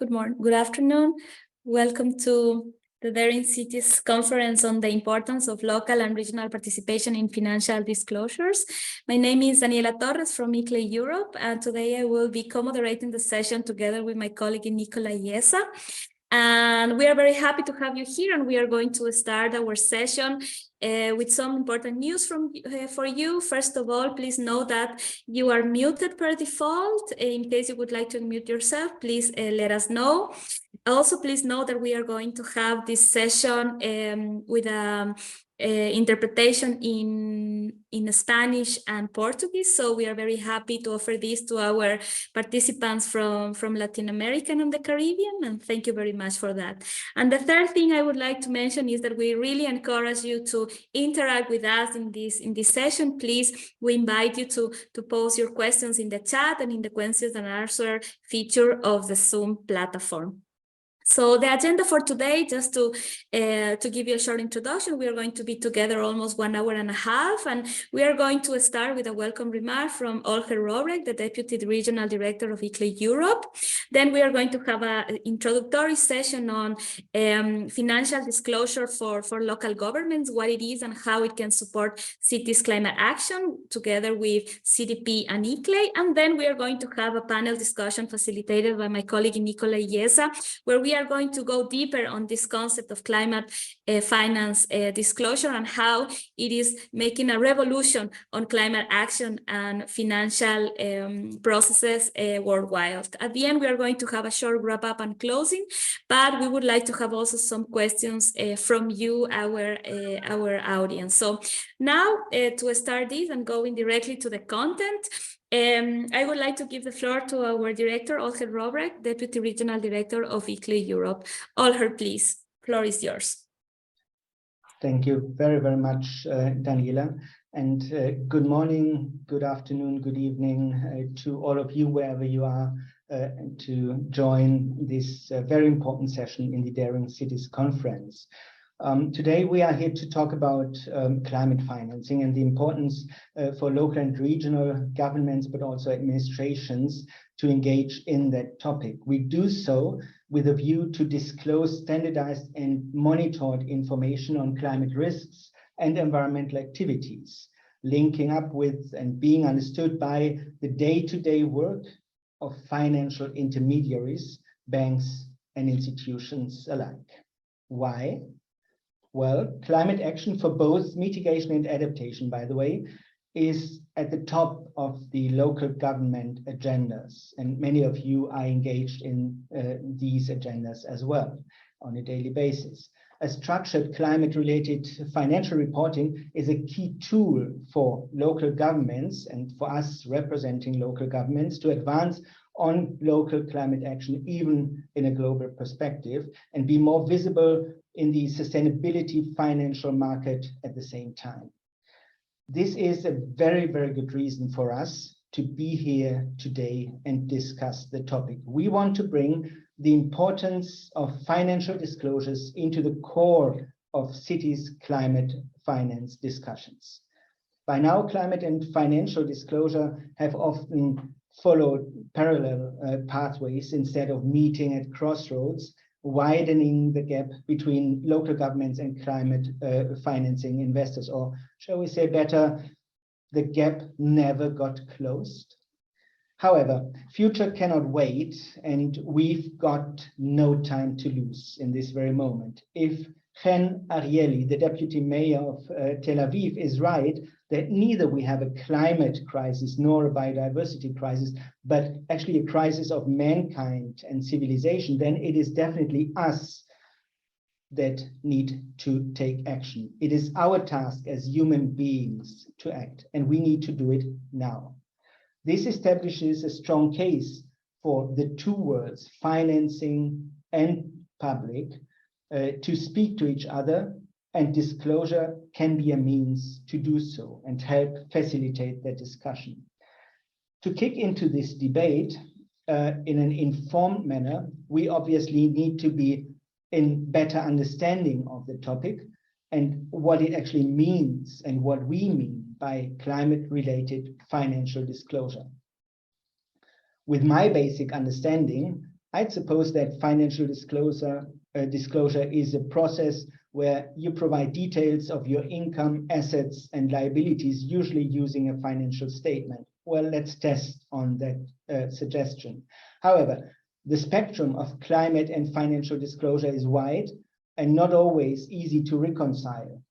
Good morning, good afternoon. Welcome to the Daring Cities Conference on the importance of local and regional participation in financial disclosures. My name is Daniela Torres from ICLEI Europe, and today I will be co-moderating the session together with my colleague Nicola Iesa. And we are very happy to have you here, and we are going to start our session with some important news for you. First of all, please know that you are muted per default. In case you would like to unmute yourself, please let us know. Also, please know that we are going to have this session with interpretation in Spanish and Portuguese. So we are very happy to offer this to our participants from Latin America and the Caribbean, and thank you very much for that. And the third thing I would like to mention is that we really encourage you to interact with us in this session. Please, we invite you to post your questions in the chat and in the questions and answer feature of the Zoom platform. So the agenda for today, just to give you a short introduction, we are going to be together almost 1 hour and a half, and we are going to start with a welcome remark from Olger Robrek, the Deputy Regional Director of ICLEI Europe. Then we are going to have an introductory session on financial disclosure for local governments, what it is and how it can support cities' climate action together with CDP and ICLEI. And then we are going to have a panel discussion facilitated by my colleague Nicola Iesa, where we are going to go deeper on this concept of climate finance disclosure and how it is making a revolution on climate action and financial processes worldwide. At the end, we are going to have a short wrap up and closing, but we would like to have also some questions from you, our audience. So now to start this and going directly to the content, I would like to give the floor to our director, Olger Robrek, Deputy Regional Director of ICLEI Europe. Olger, please, floor is yours. Thank you very, very much, Daniela. And good morning, good afternoon, good evening to all of you, wherever you are, to join this very important session in the Daring Cities Conference. Today, we are here to talk about climate financing and the importance for local and regional governments, but also administrations to engage in that topic. We do so with a view to disclose standardized and monitored information on climate risks and environmental activities, linking up with and being understood by the day-to-day work of financial intermediaries, banks, and institutions alike. Why? Well, climate action for both mitigation and adaptation, by the way, is at the top of the local government agendas. And many of you are engaged in these agendas as well on a daily basis. A structured climate-related financial reporting is a key tool for local governments and for us representing local governments to advance on local climate action, even in a global perspective, and be more visible in the sustainability financial market at the same time. This is a very, very good reason for us to be here today and discuss the topic. We want to bring the importance of financial disclosures into the core of cities' climate finance discussions. By now, climate and financial disclosure have often followed parallel pathways instead of meeting at crossroads, widening the gap between local governments and climate financing investors, or shall we say better, the gap never got closed. However, future cannot wait, and we've got no time to lose in this very moment. If Chen Arieli, the deputy mayor of Tel Aviv, is right, that neither we have a climate crisis nor a biodiversity crisis, but actually a crisis of mankind and civilization, then it is definitely us that need to take action. It is our task as human beings to act, and we need to do it now. This establishes a strong case for the two words, financing and public, to speak to each other, and disclosure can be a means to do so and help facilitate that discussion. To kick into this debate in an informed manner, we obviously need to be in better understanding of the topic and what it actually means and what we mean by climate-related financial disclosure. With my basic understanding, I'd suppose that financial disclosure is a process where you provide details of your income, assets, and liabilities, usually using a financial statement. Well, let's test on that suggestion. However, the spectrum of climate and financial disclosure is wide and not always easy to reconcile.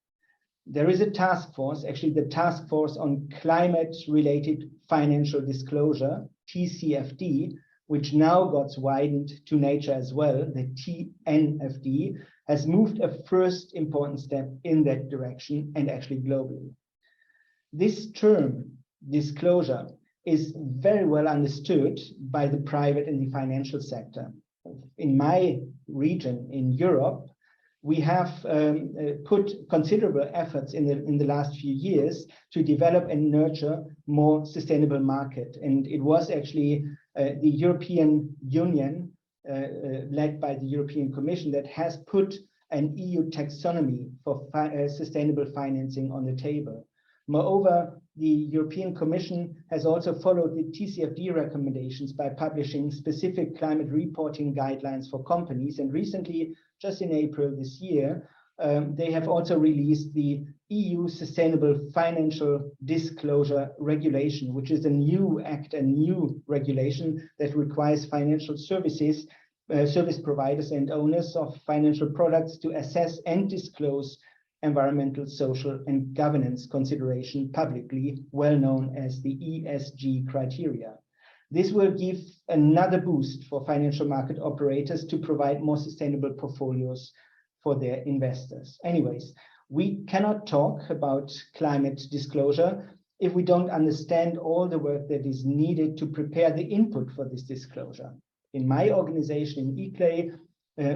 There is a task force, actually the Task Force on Climate-Related Financial Disclosure, TCFD, which now got widened to nature as well, the TNFD, has moved a first important step in that direction and actually globally. This term, disclosure, is very well understood by the private and the financial sector. In my region, in Europe, we have put considerable efforts in the last few years to develop and nurture more sustainable market. And it was actually the European Union, led by the European Commission, that has put an EU taxonomy for sustainable financing on the table. Moreover, the European Commission has also followed the TCFD recommendations by publishing specific climate reporting guidelines for companies. And recently, just in April this year, they have also released the EU Sustainable Financial Disclosure Regulation, which is a new act, a new regulation that requires financial services, service providers and owners of financial products to assess and disclose environmental, social, and governance consideration publicly, well known as the ESG criteria. This will give another boost for financial market operators to provide more sustainable portfolios for their investors. Anyways, we cannot talk about climate disclosure if we don't understand all the work that is needed to prepare the input for this disclosure. In my organization, in ICLEI,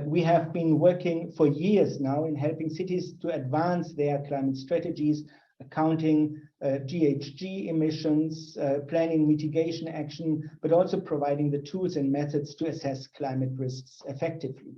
we have been working for years now in helping cities to advance their climate strategies, accounting GHG emissions, planning mitigation action, but also providing the tools and methods to assess climate risks effectively.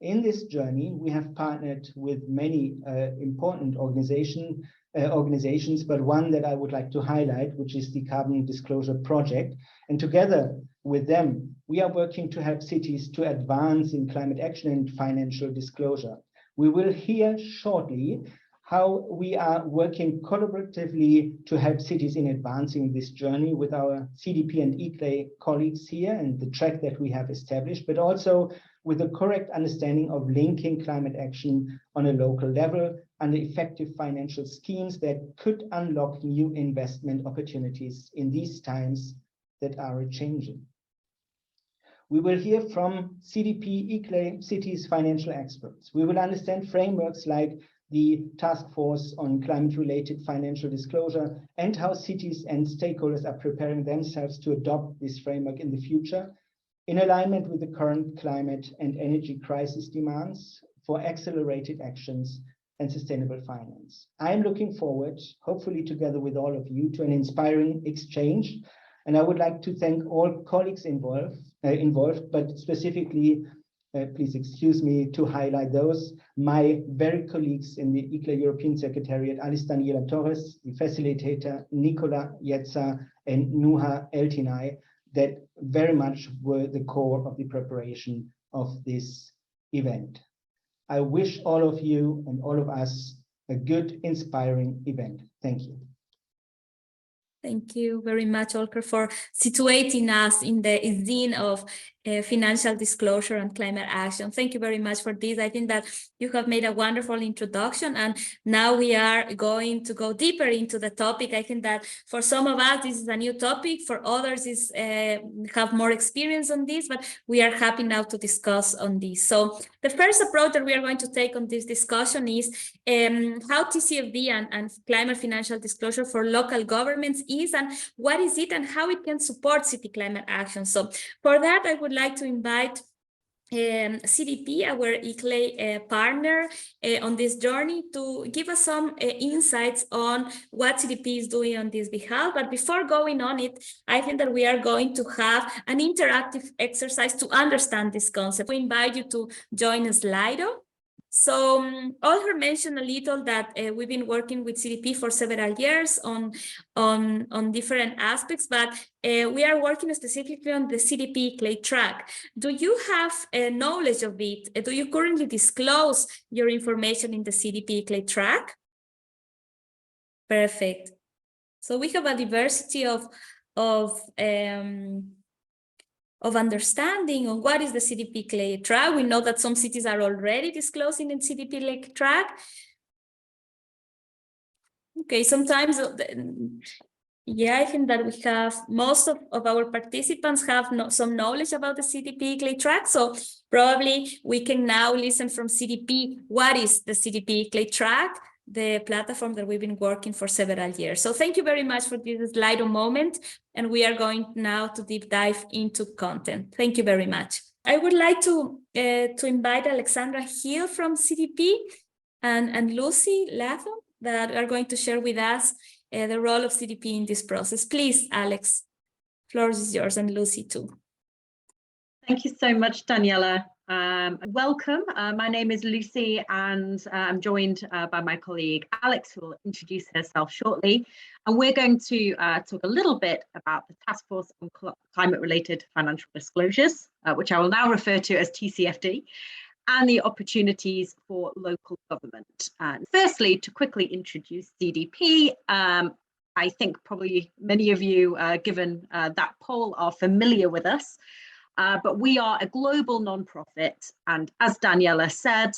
In this journey, we have partnered with many important organizations, but one that I would like to highlight, which is the Carbon Disclosure Project. And together with them, we are working to help cities to advance in climate action and financial disclosure. We will hear shortly how we are working collaboratively to help cities in advancing this journey with our CDP and ICLEI colleagues here and the track that we have established, but also with a correct understanding of linking climate action on a local level and effective financial schemes that could unlock new investment opportunities in these times that are changing. We will hear from CDP, ICLEI, cities, financial experts. We will understand frameworks like the Task Force on Climate-Related Financial Disclosure and how cities and stakeholders are preparing themselves to adopt this framework in the future in alignment with the current climate and energy crisis demands for accelerated actions and sustainable finance. I'm looking forward, hopefully together with all of you, to an inspiring exchange. And I would like to thank all colleagues involved, but specifically, please excuse me to highlight those, my very colleagues in the ICLEI European Secretariat, Alice Daniela Torres, the facilitator, Nicola Yetza, and Nuha Eltinai, that very much were the core of the preparation of this event. I wish all of you and all of us a good, inspiring event. Thank you. Thank you very much, Olker, for situating us in the scene of financial disclosure and climate action. Thank you very much for this. I think that you have made a wonderful introduction, and now we are going to go deeper into the topic. I think that for some of us, this is a new topic. For others, is have more experience on this, but we are happy now to discuss on this. So the first approach that we are going to take on this discussion is how TCFD and climate financial disclosure for local governments is, and what is it, and how it can support city climate action. So for that, I would like to invite CDP, our ICLEI partner on this journey, to give us some insights on what CDP is doing on this behalf. But before going on it, I think that we are going to have an interactive exercise to understand this concept. We invite you to join Slido. So Olher mentioned a little that we've been working with CDP for several years on different aspects, but we are working specifically on the CDP-ICLEI track. Do you have knowledge of it? Do you currently disclose your information in the CDP-ICLEI track? Perfect. So we have a diversity of understanding of what is the CDP-ICLEI track. We know that some cities are already disclosing in CDP-ICLEI track. Okay, sometimes, yeah, I think that we have, most of our participants have some knowledge about the CDP-ICLEI track. So probably we can now listen from CDP, what is the CDP-ICLEI track, the platform that we've been working for several years. So thank you very much for this Slido moment. And we are going now to deep dive into content. Thank you very much. I would like to invite Alexandra Hill from CDP and Lucy Latham that are going to share with us the role of CDP in this process. Please, Alex, floor is yours, and Lucy too. Thank you so much, Daniela. Welcome. My name is Lucy, and I'm joined by my colleague Alex, who will introduce herself shortly. And we're going to talk a little bit about the Taskforce on Climate-Related Financial Disclosures, which I will now refer to as TCFD, and the opportunities for local government. Firstly, to quickly introduce CDP, I think probably many of you, given that poll, are familiar with us. But we are a global nonprofit, and as Daniela said,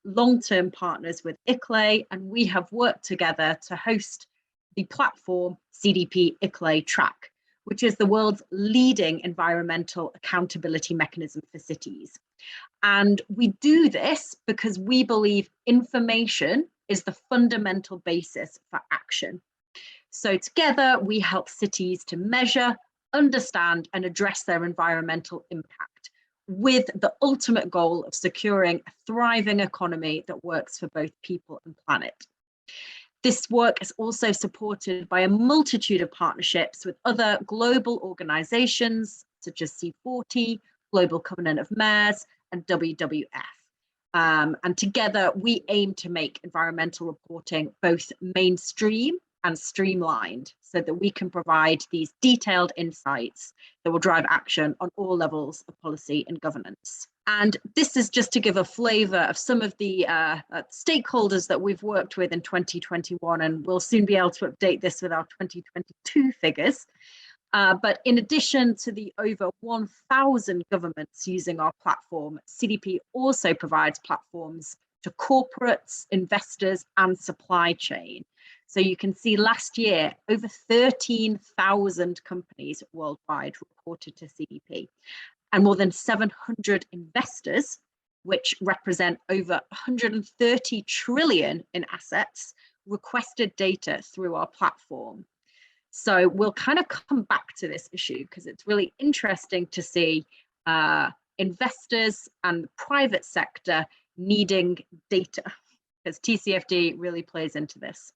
long-term partners with ICLEI, and we have worked together to host the platform CDP-ICLEI Track, which is the world's leading environmental accountability mechanism for cities. And we do this because we believe information is the fundamental basis for action. So together we help cities to measure, understand and address their environmental impact, with the ultimate goal of securing a thriving economy that works for both people and planet. This work is also supported by a multitude of partnerships with other global organizations such as C40, Global Covenant of Mayors and WWF. And together we aim to make environmental reporting both mainstream and streamlined so that we can provide these detailed insights that will drive action on all levels of policy and governance. And this is just to give a flavor of some of the stakeholders that we've worked with in 2021, and we'll soon be able to update this with our 2022 figures. But in addition to the over 1,000 governments using our platform, CDP also provides platforms to corporates, investors and supply chain. So you can see last year, over 13,000 companies worldwide reported to CDP, and more than 700 investors, which represent over 130 trillion in assets, requested data through our platform. So we'll kind of come back to this issue because it's really interesting to see investors and the private sector needing data, because TCFD really plays into this.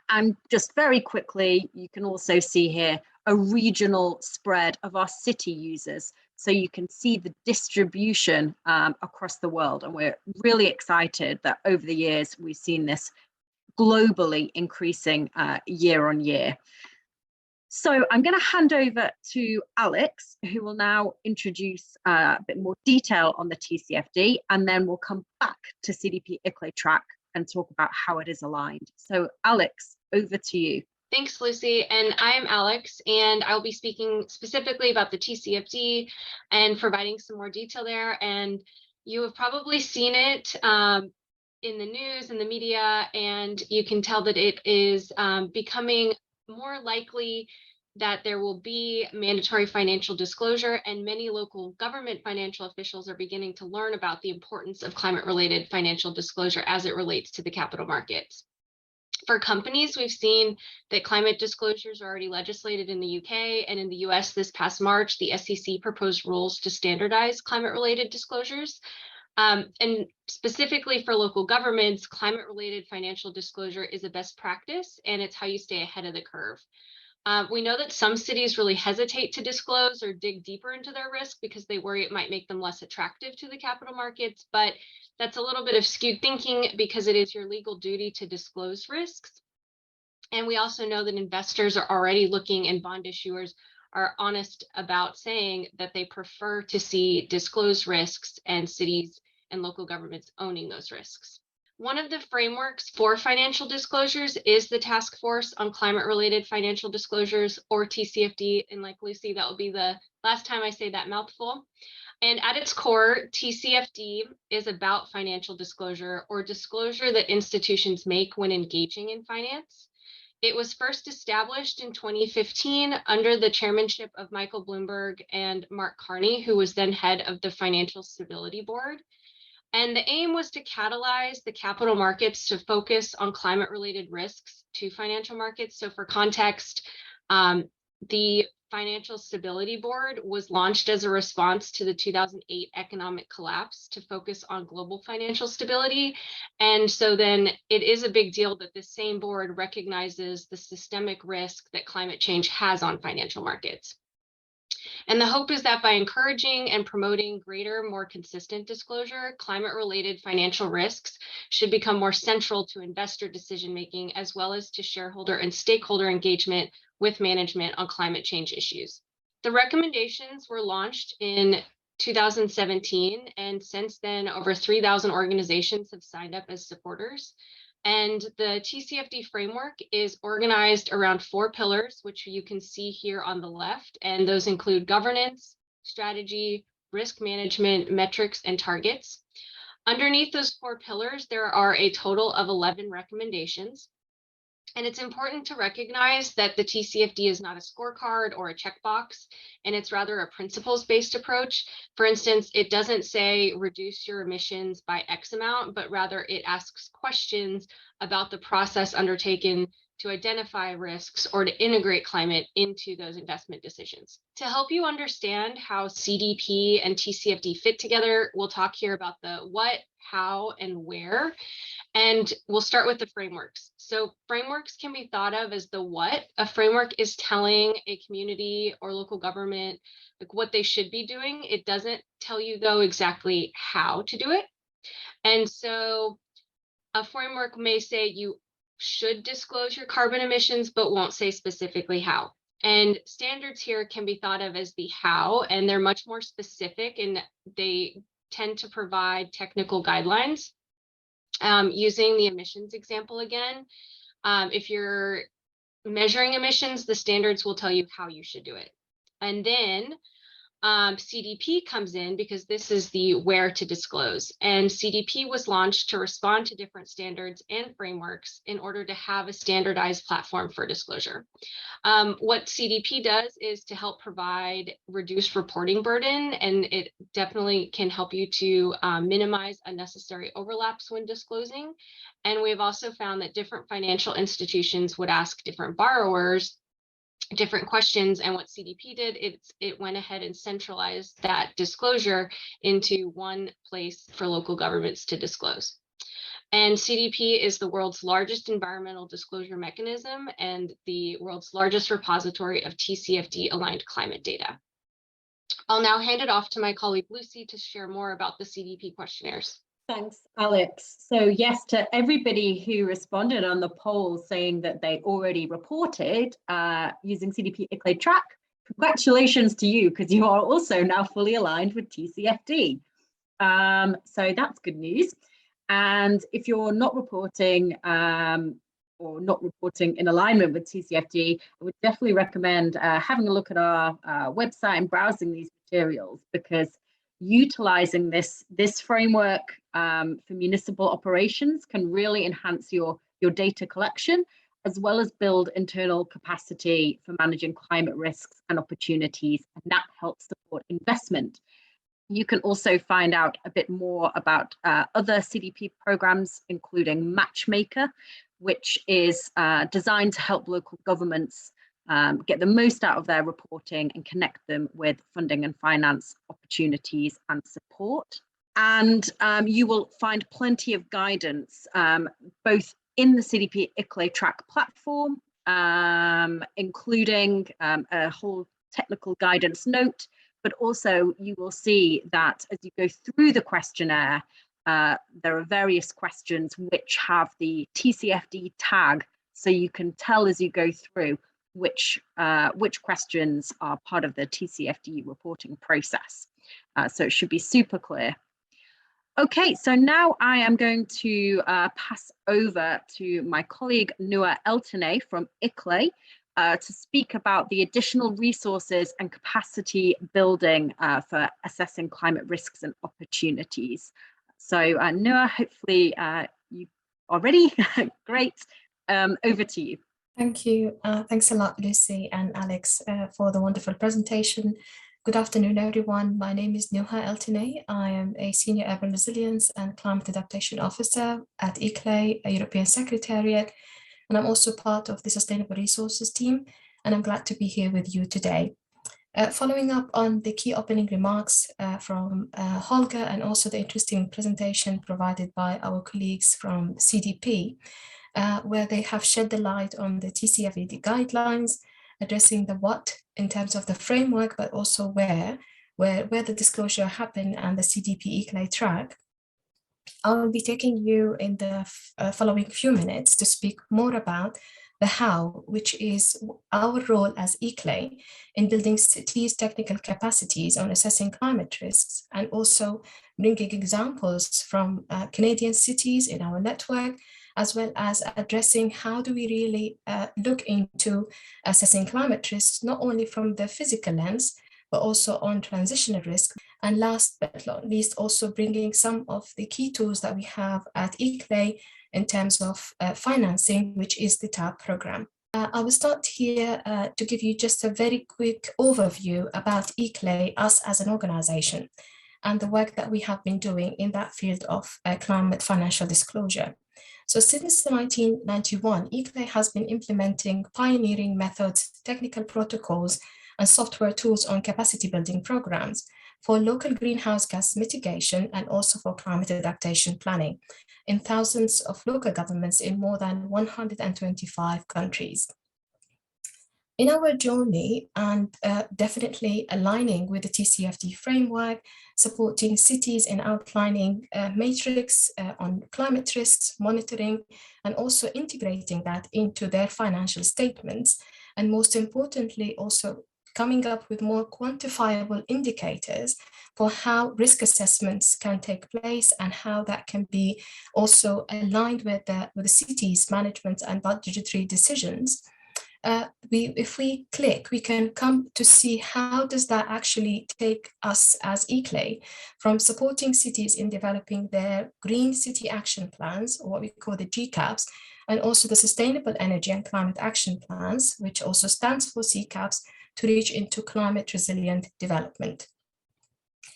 And just very quickly, you can also see here a regional spread of our city users. So you can see the distribution across the world. And we're really excited that over the years, we've seen this globally increasing year on year. So I'm going to hand over to Alex, who will now introduce a bit more detail on the TCFD, and then we'll come back to CDP-ICLEI Track and talk about how it is aligned. So Alex, over to you. Thanks, Lucy. And I'm Alex, and I'll be speaking specifically about the TCFD and providing some more detail there. And you have probably seen it in the news, in the media, and you can tell that it is becoming more likely that there will be mandatory financial disclosure, and many local government financial officials are beginning to learn about the importance of climate-related financial disclosure as it relates to the capital markets. For companies, we've seen that climate disclosures are already legislated in the UK, and in the US this past March, the SEC proposed rules to standardize climate-related disclosures. And specifically for local governments, climate-related financial disclosure is a best practice, and it's how you stay ahead of the curve. We know that some cities really hesitate to disclose or dig deeper into their risk because they worry it might make them less attractive to the capital markets, but that's a little bit of skewed thinking because it is your legal duty to disclose risks. And we also know that investors are already looking, and bond issuers are honest about saying that they prefer to see disclosed risks and cities and local governments owning those risks. One of the frameworks for financial disclosures is the Taskforce on Climate-Related Financial Disclosures, or TCFD. And like Lucy, that will be the last time I say that mouthful. And at its core, TCFD is about financial disclosure, or disclosure that institutions make when engaging in finance. It was first established in 2015 under the chairmanship of Michael Bloomberg and Mark Carney, who was then head of the Financial Stability Board. And the aim was to catalyze the capital markets to focus on climate-related risks to financial markets. So for context, the Financial Stability Board was launched as a response to the 2008 economic collapse to focus on global financial stability. And so then it is a big deal that the same board recognizes the systemic risk that climate change has on financial markets. And the hope is that by encouraging and promoting greater, more consistent disclosure, climate-related financial risks should become more central to investor decision-making, as well as to shareholder and stakeholder engagement with management on climate change issues. The recommendations were launched in 2017, and since then, over 3,000 organizations have signed up as supporters. And the TCFD framework is organized around 4 pillars, which you can see here on the left. And those include governance, strategy, risk management, metrics, and targets. Underneath those 4 pillars, there are a total of 11 recommendations. And it's important to recognize that the TCFD is not a scorecard or a checkbox, and it's rather a principles-based approach. For instance, it doesn't say reduce your emissions by X amount, but rather it asks questions about the process undertaken to identify risks or to integrate climate into those investment decisions. To help you understand how CDP and TCFD fit together, we'll talk here about the what, how, and where. And we'll start with the frameworks. So frameworks can be thought of as the what. A framework is telling a community or local government like what they should be doing. It doesn't tell you, though, exactly how to do it. And so a framework may say you should disclose your carbon emissions, but won't say specifically how. And standards here can be thought of as the how, and they're much more specific, and they tend to provide technical guidelines. Using the emissions example again, if you're measuring emissions, the standards will tell you how you should do it. And then CDP comes in because this is the where to disclose. And CDP was launched to respond to different standards and frameworks in order to have a standardized platform for disclosure. What CDP does is to help provide reduced reporting burden, and it definitely can help you to minimize unnecessary overlaps when disclosing. And we've also found that different financial institutions would ask different borrowers different questions, and what CDP did, it went ahead and centralized that disclosure into one place for local governments to disclose. And CDP is the world's largest environmental disclosure mechanism and the world's largest repository of TCFD-aligned climate data. I'll now hand it off to my colleague Lucy to share more about the CDP questionnaires. Thanks, Alex. So yes, to everybody who responded on the poll saying that they already reported using CDP-ICLEI Track, congratulations to you, because you are also now fully aligned with TCFD. So that's good news. And if you're not reporting or not reporting in alignment with TCFD, I would definitely recommend having a look at our website and browsing these materials, because utilizing this framework for municipal operations can really enhance your data collection, as well as build internal capacity for managing climate risks and opportunities, and that helps support investment. You can also find out a bit more about other CDP programs, including Matchmaker, which is designed to help local governments get the most out of their reporting and connect them with funding and finance opportunities and support. And you will find plenty of guidance, both in the CDP-ICLEI Track platform including a whole technical guidance note, but also you will see that as you go through the questionnaire, there are various questions which have the TCFD tag, so you can tell as you go through which questions are part of the TCFD reporting process. So it should be super clear. Okay, so now I am going to pass over to my colleague Noor Eltenay from ICLEI to speak about the additional resources and capacity building for assessing climate risks and opportunities. So Noor, hopefully you are ready. Great, over to you. Thank you. Thanks a lot, Lucy and Alex, for the wonderful presentation. Good afternoon, everyone. My name is Noor Eltenay. I am a Senior Urban Resilience and Climate Adaptation Officer at ICLEI, a European Secretariat, and I'm also part of the Sustainable Resources team, and I'm glad to be here with you today. Following up on the key opening remarks from Holger and also the interesting presentation provided by our colleagues from CDP, where they have shed the light on the TCFD guidelines, addressing the what in terms of the framework, but also where the disclosure happened and the CDP-ICLEI track. I will be taking you in the following few minutes to speak more about the how, which is our role as ICLEI in building cities' technical capacities on assessing climate risks, and also bringing examples from Canadian cities in our network, as well as addressing how do we really look into assessing climate risks, not only from the physical lens, but also on transitional risk. And last but not least, also bringing some of the key tools that we have at ICLEI in terms of financing, which is the TAB program. I will start here to give you just a very quick overview about ICLEI, us as an organization, and the work that we have been doing in that field of climate financial disclosure. So since 1991, ICLEI has been implementing pioneering methods, technical protocols, and software tools on capacity building programs for local greenhouse gas mitigation and also for climate adaptation planning in thousands of local governments in more than 125 countries. In our journey, and definitely aligning with the TCFD framework, supporting cities in outlining a matrix on climate risks, monitoring, and also integrating that into their financial statements. And most importantly, also coming up with more quantifiable indicators for how risk assessments can take place and how that can be also aligned with the city's management and budgetary decisions. If we click, we can come to see how does that actually take us as ICLEI from supporting cities in developing their green city action plans, or what we call the GCAPs, and also the sustainable energy and climate action plans, which also stands for CCAPs, to reach into climate resilient development.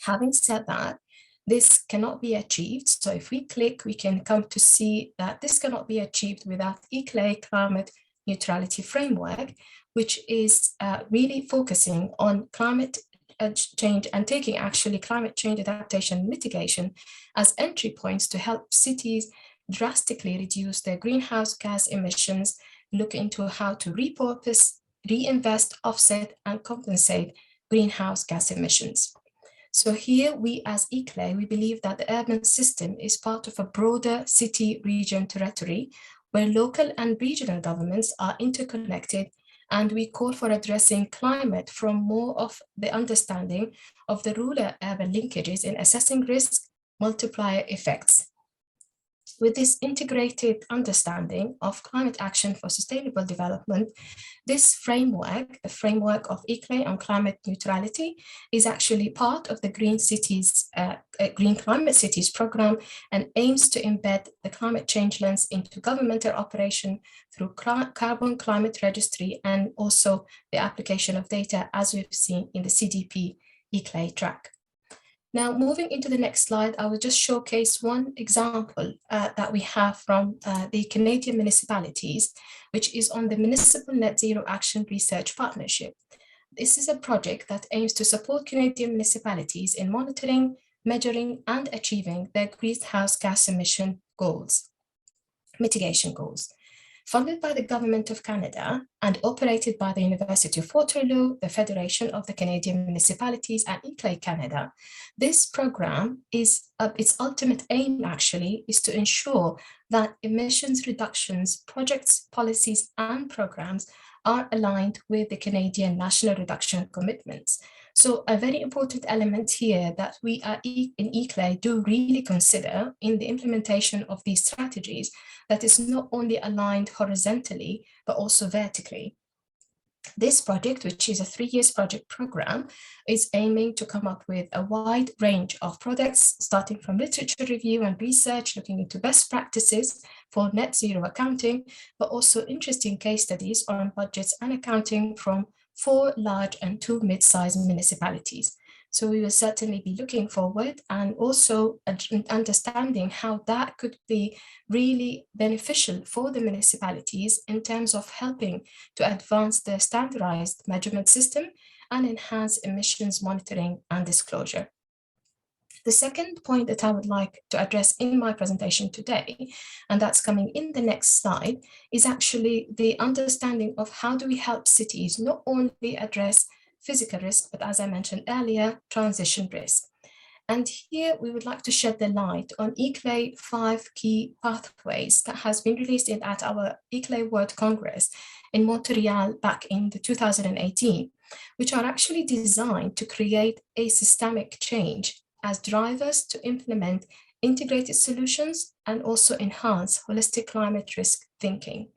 Having said that, this cannot be achieved. So if we click, we can come to see that this cannot be achieved without ICLEI climate neutrality framework, which is really focusing on climate change and taking actually climate change adaptation mitigation as entry points to help cities drastically reduce their greenhouse gas emissions, look into how to repurpose, reinvest, offset, and compensate greenhouse gas emissions. So here we as ICLEI, we believe that the urban system is part of a broader city region territory where local and regional governments are interconnected, and we call for addressing climate from more of the understanding of the rural-urban linkages in assessing risk multiplier effects. With this integrated understanding of climate action for sustainable development, this framework, the framework of ICLEI on climate neutrality, is actually part of the Green Climate Cities program and aims to embed the climate change lens into governmental operation through carbon climate registry and also the application of data, as we've seen in the CDP-ICLEI track. Now, moving into the next slide, I will just showcase one example that we have from the Canadian municipalities, which is on the Municipal Net Zero Action Research Partnership. This is a project that aims to support Canadian municipalities in monitoring, measuring, and achieving their greenhouse gas emission goals, mitigation goals. funded by the Government of Canada and operated by the University of Waterloo, the Federation of the Canadian Municipalities, and ICLEI Canada. This program is, its ultimate aim actually is to ensure that emissions reductions projects, policies, and programs are aligned with the Canadian national reduction commitments. So a very important element here that we in ICLEI do really consider in the implementation of these strategies that is not only aligned horizontally, but also vertically. This project, which is a 3-year project program, is aiming to come up with a wide range of products, starting from literature review and research, looking into best practices for net zero accounting, but also interesting case studies on budgets and accounting from 4 large and 2 mid-sized municipalities. So we will certainly be looking forward and also understanding how that could be really beneficial for the municipalities in terms of helping to advance the standardized measurement system and enhance emissions monitoring and disclosure. The second point that I would like to address in my presentation today, and that's coming in the next slide, is actually the understanding of how do we help cities not only address physical risk, but as I mentioned earlier, transition risk. And here we would like to shed the light on ICLEI 5 key pathways that has been released at our ICLEI World Congress in Montreal back in 2018, which are actually designed to create a systemic change as drivers to implement integrated solutions and also enhance holistic climate risk thinking.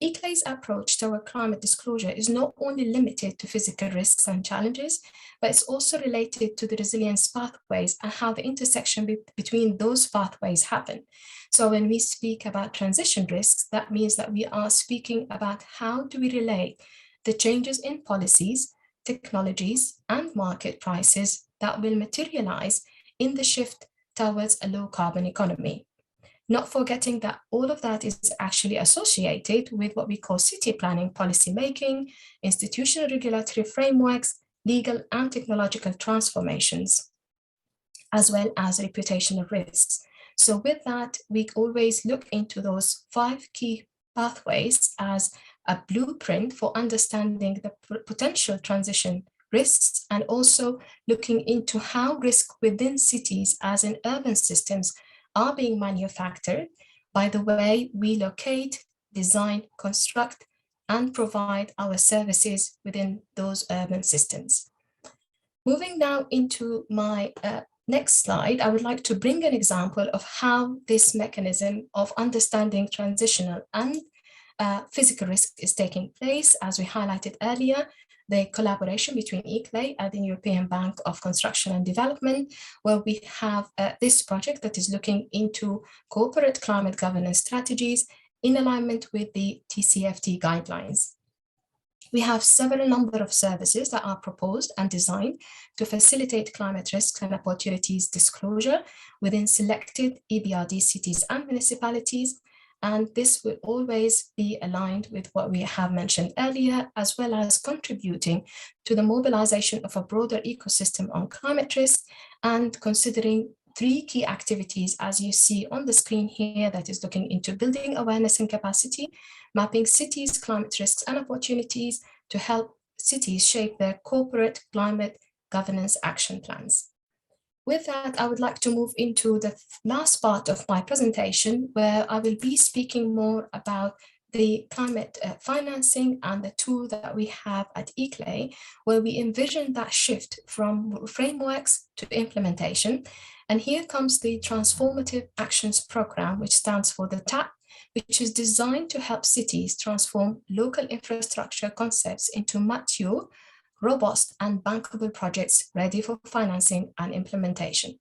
ICLEI's approach to our climate disclosure is not only limited to physical risks and challenges, but it's also related to the resilience pathways and how the intersection between those pathways happen. So when we speak about transition risks, that means that we are speaking about how do we relate the changes in policies, technologies, and market prices that will materialize in the shift towards a low carbon economy. Not forgetting that all of that is actually associated with what we call city planning, policy making, institutional regulatory frameworks, legal and technological transformations, as well as reputational risks. So with that, we always look into those 5 key pathways as a blueprint for understanding the potential transition risks and also looking into how risk within cities as in urban systems are being manufactured by the way we locate, design, construct, and provide our services within those urban systems. Moving now into my next slide, I would like to bring an example of how this mechanism of understanding transitional and physical risk is taking place. As we highlighted earlier, the collaboration between ICLEI and the European Bank of Construction and Development, where we have this project that is looking into corporate climate governance strategies in alignment with the TCFD guidelines. We have several number of services that are proposed and designed to facilitate climate risks and opportunities disclosure within selected EBRD cities and municipalities. And this will always be aligned with what we have mentioned earlier, as well as contributing to the mobilization of a broader ecosystem on climate risk and considering 3 key activities, as you see on the screen here, that is looking into building awareness and capacity, mapping cities' climate risks and opportunities to help cities shape their corporate climate governance action plans. With that, I would like to move into the last part of my presentation, where I will be speaking more about the climate financing and the tool that we have at ICLEI, where we envision that shift from frameworks to implementation. And here comes the Transformative Actions Program, which stands for the TAP, which is designed to help cities transform local infrastructure concepts into mature, robust and bankable projects ready for financing and implementation.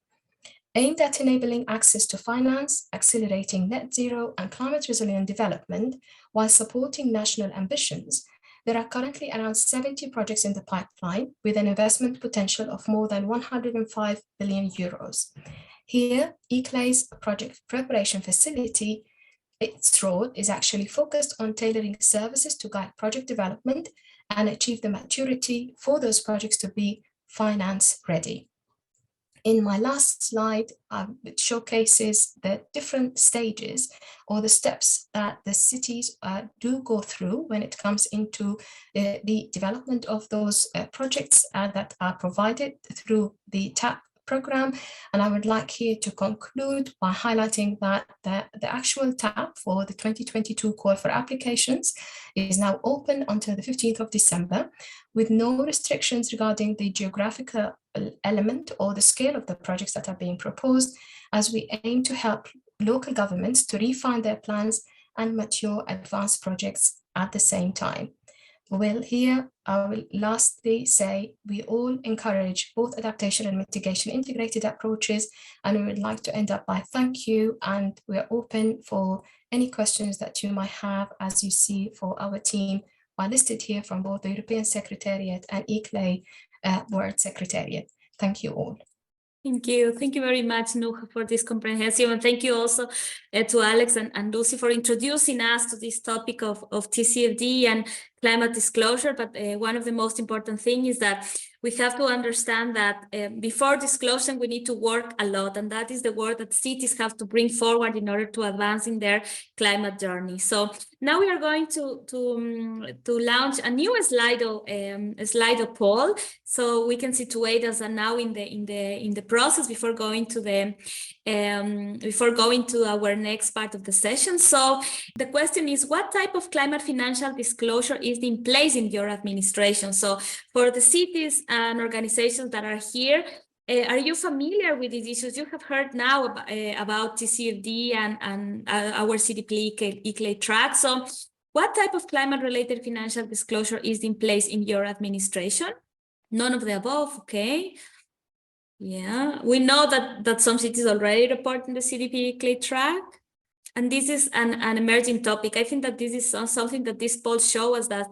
Aimed at enabling access to finance, accelerating net zero and climate resilient development while supporting national ambitions, there are currently around 70 projects in the pipeline with an investment potential of more than 105 billion euros. Here, ICLEI's project preparation facility, its role is actually focused on tailoring services to guide project development and achieve the maturity for those projects to be finance ready. In my last slide, it showcases the different stages or the steps that the cities do go through when it comes into the development of those projects that are provided through the TAP program. And I would like here to conclude by highlighting that the actual tab for the 2022 call for applications is now open until the 15th of December, with no restrictions regarding the geographical element or the scale of the projects that are being proposed, as we aim to help local governments to refine their plans and mature advanced projects at the same time. Well, here I will lastly say we all encourage both adaptation and mitigation integrated approaches, and we would like to end up by thank you, and we are open for any questions that you might have. As you see, for our team are listed here from both the European Secretariat and ICLEI Board Secretariat. Thank you all. Thank you. Thank you very much, Nuha, for this comprehensive. And thank you also to Alex and Lucy for introducing us to this topic of TCFD and climate disclosure. But one of the most important things is that we have to understand that before disclosure, we need to work a lot. And that is the work that cities have to bring forward in order to advance in their climate journey. So now we are going to launch a new Slido poll, so we can situate us now in the process before going to our next part of the session. So the question is, what type of climate financial disclosure is in place in your administration? So for the cities and organizations that are here, are you familiar with these issues? You have heard now about TCFD and our CDP-ICLEI Track. So what type of climate-related financial disclosure is in place in your administration? None of the above, okay. Yeah, we know that some cities already report in the CDP-ICLEI Track. And this is an emerging topic. I think that this is something that this poll shows us, that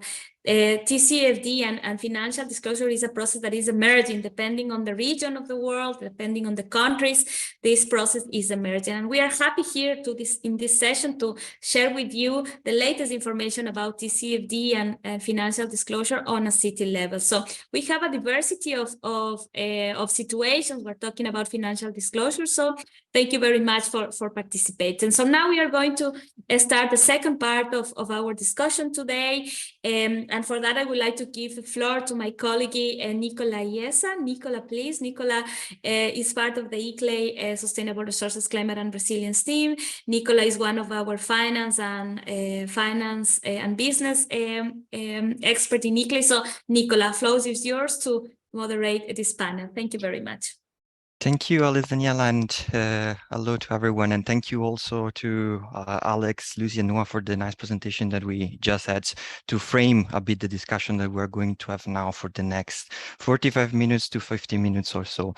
TCFD and financial disclosure is a process that is emerging depending on the region of the world, depending on the countries. This process is emerging, and we are happy here in this session to share with you the latest information about TCFD and financial disclosure on a city level. So we have a diversity of situations. We're talking about financial disclosure. So thank you very much for participating. So now we are going to start the second part of our discussion today. And for that, I would like to give the floor to my colleague, Nicola Iesa. Nicola, please. Nicola is part of the ICLEI Sustainable Resources, Climate and Resilience team. Nicola is one of our finance and business expert in ICLEI. So Nicola, floor is yours to moderate this panel. Thank you very much. Thank you, Alice, Daniela, and hello to everyone. And thank you also to Alex, Lucy, and Noah for the nice presentation that we just had to frame a bit the discussion that we're going to have now for the next 45 minutes to 50 minutes or so.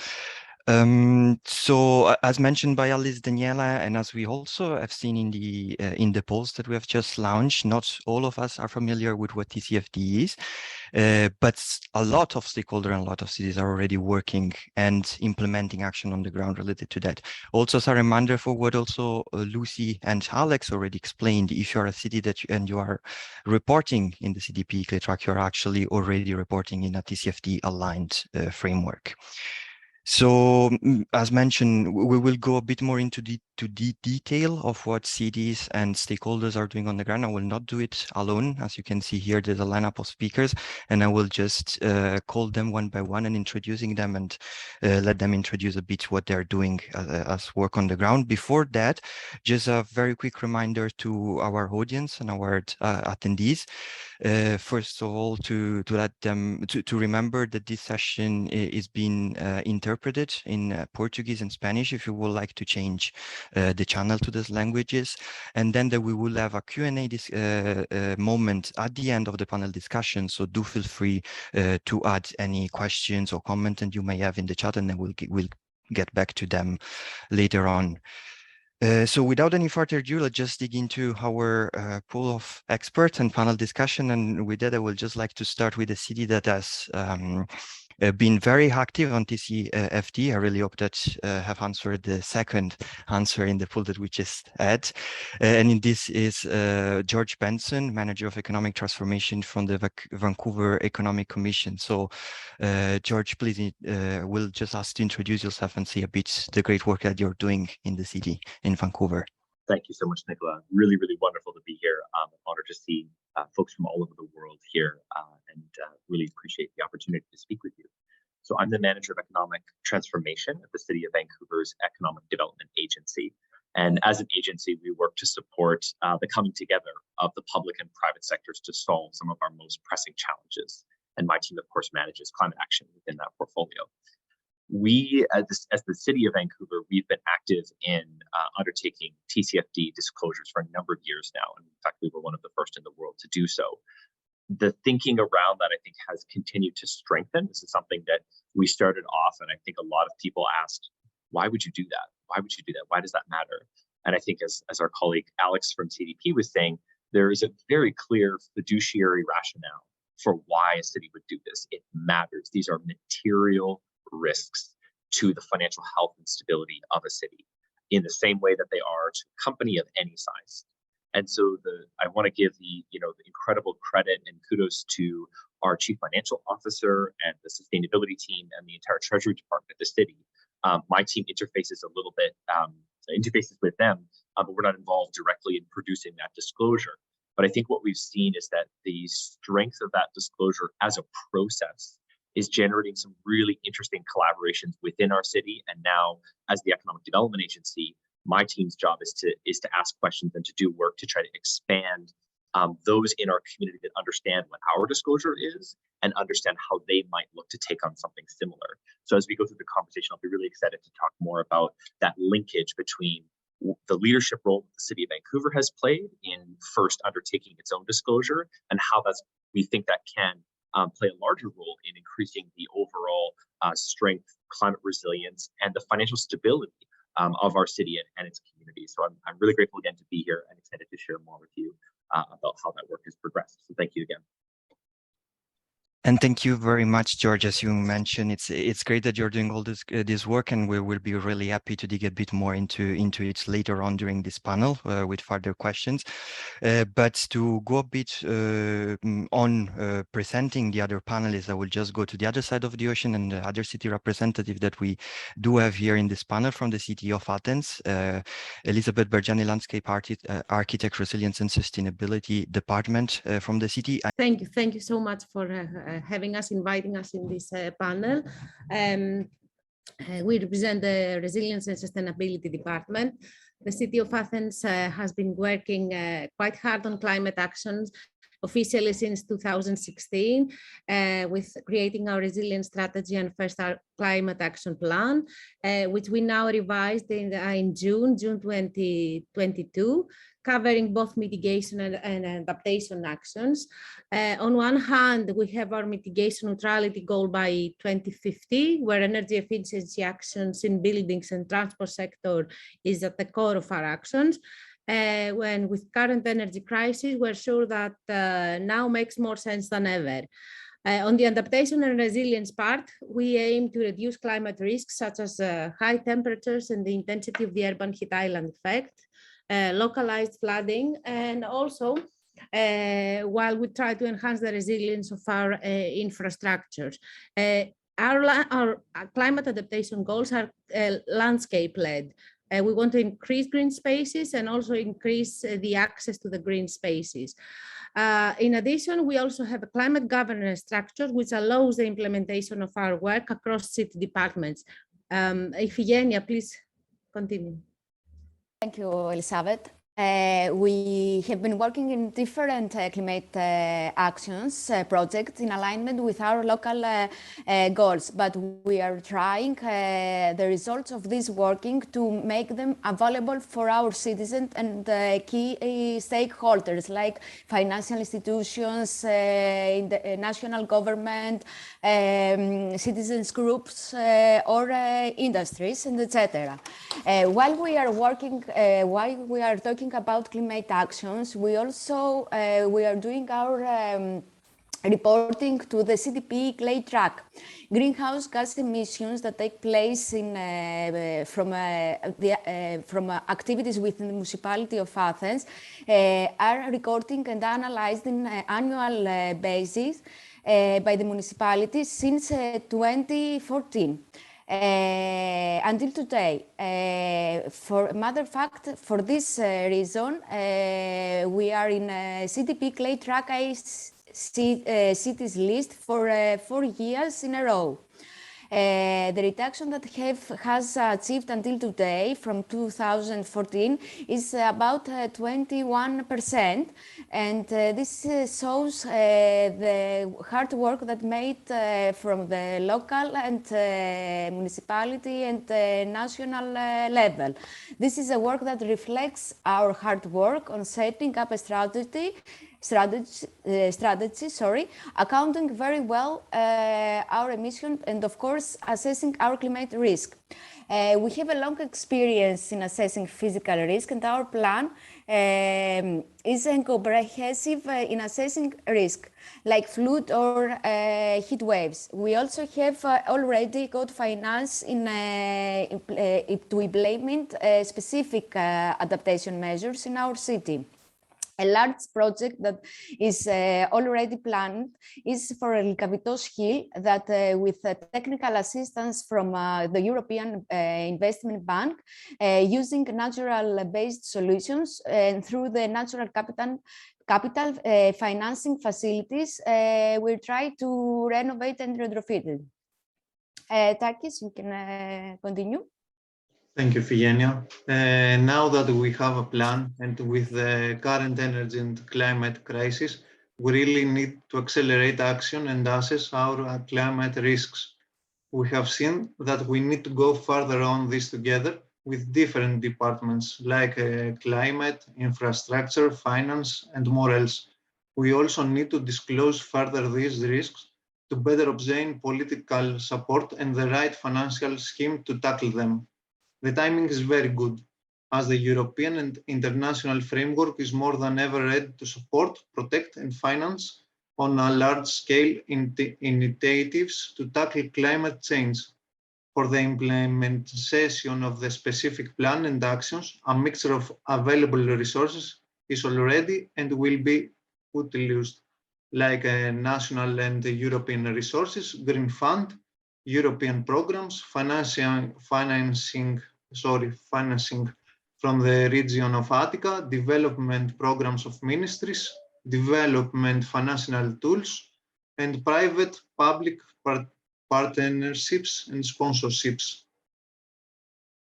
So as mentioned by Alice, Daniela, and as we also have seen in the polls that we have just launched, not all of us are familiar with what TCFD is, but a lot of stakeholders and a lot of cities are already working and implementing action on the ground related to that. Also, as a reminder for what also Lucy and Alex already explained, if you are a city and you are reporting in the CDP-ICLEI Track, you are actually already reporting in a TCFD-aligned framework. So, as mentioned, we will go a bit more into the detail of what cities and stakeholders are doing on the ground. I will not do it alone. As you can see here, there's a lineup of speakers, and I will just call them one by one and introducing them and let them introduce a bit what they're doing as work on the ground. Before that, just a very quick reminder to our audience and our attendees. First of all, to let them to remember that this session is being interpreted in Portuguese and Spanish if you would like to change the channel to those languages, and then that we will have a Q&A moment at the end of the panel discussion. So do feel free to add any questions or comment that you may have in the chat, and then we'll get back to them later on. So without any further ado, let's just dig into our pool of experts and panel discussion. And with that, I would just like to start with a city that has been very active on TCFD. I really hope that have answered the second answer in the poll that we just had. And in this is George Benson, Manager of Economic Transformation from the Vancouver Economic Commission. So George, please, we'll just ask to introduce yourself and say a bit the great work that you're doing in the city in Vancouver. Thank you so much, Nicola. Really, really wonderful to be here. Honored to see folks from all over the world here and really appreciate the opportunity to speak with you. So I'm the Manager of Economic Transformation at the City of Vancouver's Economic Development Agency. And as an agency, we work to support the coming together of the public and private sectors to solve some of our most pressing challenges. And my team, of course, manages climate action within that portfolio. We, as the City of Vancouver, we've been active in undertaking TCFD disclosures for a number of years now. And in fact, we were one of the first in the world to do so. The thinking around that, I think, has continued to strengthen. This is something that we started off, and I think a lot of people asked, why would you do that? Why would you do that? Why does that matter? And I think as our colleague Alex from CDP was saying, there is a very clear fiduciary rationale for why a city would do this. It matters. These are material risks to the financial health and stability of a city in the same way that they are to a company of any size. And so I want to give the incredible credit and kudos to our Chief Financial Officer and the sustainability team and the entire Treasury Department of the city. My team interfaces a little bit, interfaces with them, but we're not involved directly in producing that disclosure. But I think what we've seen is that the strength of that disclosure as a process is generating some really interesting collaborations within our city. And now, as the Economic Development Agency, my team's job is to ask questions and to do work to try to expand those in our community that understand what our disclosure is and understand how they might look to take on something similar. So as we go through the conversation, I'll be really excited to talk more about that linkage between the leadership role that the City of Vancouver has played in first undertaking its own disclosure and how we think that can play a larger role in increasing the overall strength, climate resilience, and the financial stability of our city and its community. So I'm really grateful again to be here and excited to share more with you about how that work has progressed. So thank you again. And thank you very much, George. As you mentioned, it's great that you're doing all this work, and we will be really happy to dig a bit more into it later on during this panel with further questions. But to go a bit on presenting the other panelists, I will just go to the other side of the ocean and the other city representative that we do have here in this panel from the city of Athens, Elizabeth Berjani, Landscape Architect, Resilience and Sustainability Department from the city. Thank you so much for inviting us in this panel. We represent the Resilience and Sustainability Department. The City of Athens has been working quite hard on climate actions officially since 2016 with creating our resilience strategy and first our climate action plan, which we now revised in June 2022, covering both mitigation and adaptation actions. On one hand, we have our mitigation neutrality goal by 2050, where energy efficiency actions in buildings and transport sector is at the core of our actions. When with current energy crisis, we're sure that now makes more sense than ever. On the adaptation and resilience part, we aim to reduce climate risks such as high temperatures and the intensity of the urban heat island effect, localized flooding, and also while we try to enhance the resilience of our infrastructures. Our climate adaptation goals are landscape-led. We want to increase green spaces and also increase the access to the green spaces. In addition, we also have a climate governance structure which allows the implementation of our work across city departments. Iphigenia, please continue. Thank you, Elizabeth. We have been working in different climate actions projects in alignment with our local goals, but we are trying the results of this working to make them available for our citizens and key stakeholders like financial institutions, in the national government, citizens groups, or industries, and etc. While we are working, while we are talking about climate actions, we also we are doing our reporting to the CDP-ICLEI Track. Greenhouse gas emissions that take place from activities within the municipality of Athens are recorded and analyzed in annual basis by the municipality since 2014. Until today. For a matter of fact, for this reason, we are in CDP-ICLEI Track cities list for 4 years in a row. The reduction that has achieved until today from 2014 is about 21%, and this shows the hard work that made from the local and municipality and national level. This is a work that reflects our hard work on setting up a strategy, accounting very well our emissions and of course assessing our climate risk. We have a long experience in assessing physical risk, and our plan is comprehensive in assessing risk like flood or heat waves. We also have already got finance in to implement specific adaptation measures in our city. A large project that is already planned is for Lykavitos Hill that with technical assistance from the European Investment Bank using natural-based solutions and through the natural capital financing facilities, we'll try to renovate and retrofit it. Takis, you can continue. Thank you, Figenia. Now that we have a plan, and with the current energy and climate crisis, we really need to accelerate action and assess our climate risks. We have seen that we need to go further on this together with different departments like climate, infrastructure, finance, and more else. We also need to disclose further these risks to better obtain political support and the right financial scheme to tackle them. The timing is very good, as the European and international framework is more than ever ready to support, protect, and finance on a large-scale initiatives to tackle climate change. For the implementation of the specific plan and actions, a mixture of available resources is already and will be put to use, like national and European resources, Green Fund, European programs, financing from the region of Attica, development programs of ministries, development financial tools, and private-public partnerships and sponsorships.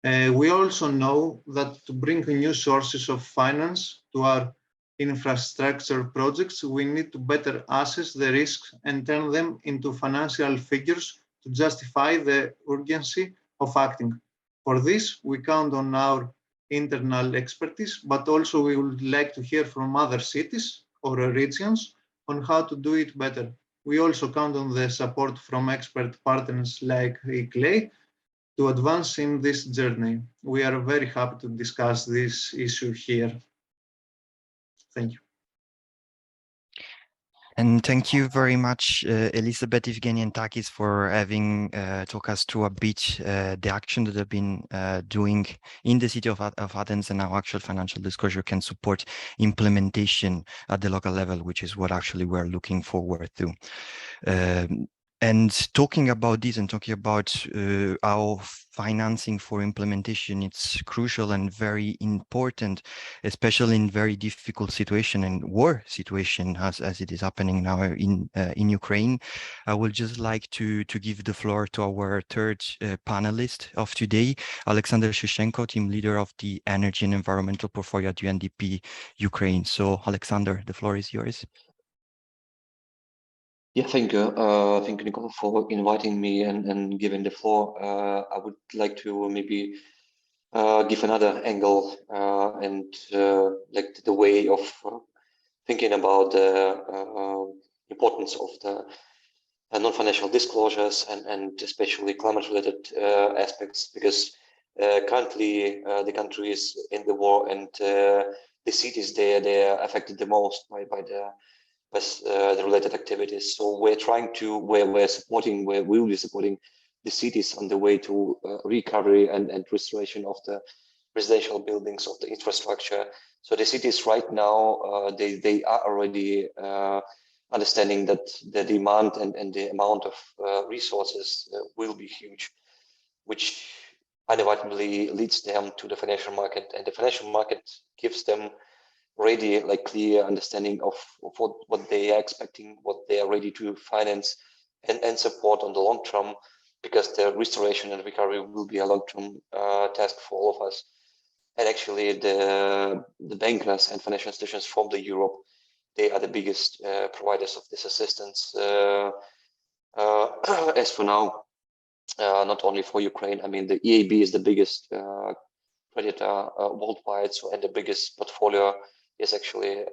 We also know that to bring new sources of finance to our infrastructure projects, we need to better assess the risks and turn them into financial figures to justify the urgency of acting. For this, we count on our internal expertise, but also we would like to hear from other cities or regions on how to do it better. We also count on the support from expert partners like ICLEI to advance in this journey. We are very happy to discuss this issue here. Thank you. And thank you very much, Elizabeth, Evgeny, and Takis, for having talked us through a bit the action that they've been doing in the city of Athens, and how actual financial disclosure can support implementation at the local level, which is what actually we're looking forward to. And talking about this and talking about our financing for implementation, it's crucial and very important, especially in very difficult situation and war situation as it is happening now in Ukraine. I would just like to give the floor to our third panelist of today, Alexander Shushenko, team leader of the Energy and Environmental Portfolio at UNDP Ukraine. So, Alexander, the floor is yours. Yeah, thank you. Thank you, Nicole, for inviting me and giving the floor. I would like to maybe give another angle and like the way of thinking about the importance of the non-financial disclosures and especially climate-related aspects, because currently the country is in the war, and the cities there, they are affected the most by the with the related activities. So we're trying to, where we will be supporting the cities on the way to recovery and restoration of the residential buildings, of the infrastructure. So the cities right now, they are already understanding that the demand and the amount of resources will be huge, which inevitably leads them to the financial market, and the financial market gives them already like clear understanding of what they are expecting, what they are ready to finance and support on the long term, because the restoration and recovery will be a long-term task for all of us. And actually the bankers and financial institutions from the Europe, they are the biggest providers of this assistance as for now, not only for Ukraine. I mean, the EIB is the biggest creditor worldwide, so, and the biggest portfolio is actually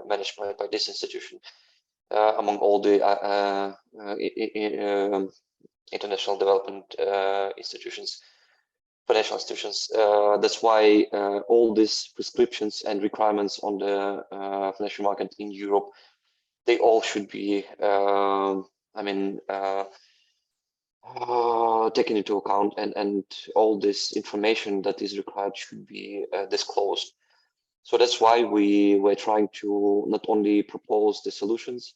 managed by this institution among all the international development institutions, financial institutions. That's why all these prescriptions and requirements on the financial market in Europe, they all should be, taken into account, and all this information that is required should be disclosed. So that's why we were trying to not only propose the solutions,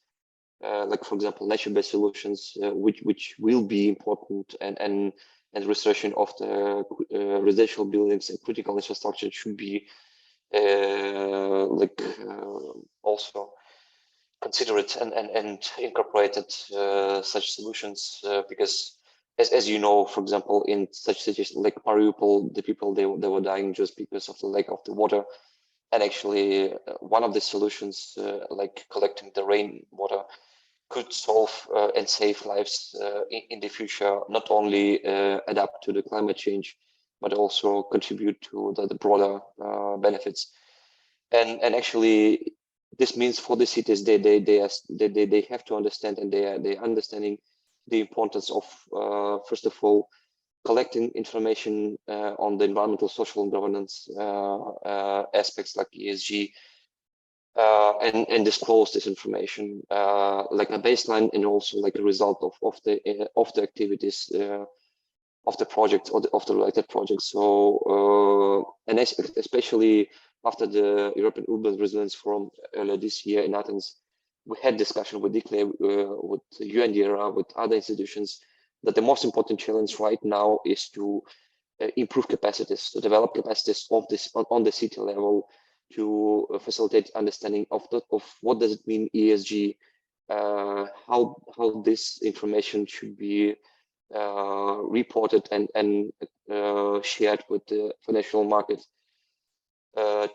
like for example, nature-based solutions, which will be important, and restoration of the residential buildings and critical infrastructure should be also considered and incorporated such solutions, because as you know, for example, in such cities like Mariupol, the people they were dying just because of the lack of the water. And actually, one of the solutions, like collecting the rainwater, could solve and save lives in the future, not only adapt to the climate change, but also contribute to the broader benefits. And actually, this means for the cities, they have to understand, and they're understanding the importance of, first of all, collecting information on the environmental, social, and governance aspects like ESG, and disclose this information like a baseline, and also like a result of the activities of the project or of the related projects. So and especially after the European Urban Resilience Forum earlier this year in Athens, we had discussion with ICLEI, with UNDRA, with other institutions, that the most important challenge right now is to improve capacities, to develop capacities of this on the city level, to facilitate understanding of what does it mean ESG, how this information should be reported and shared with the financial market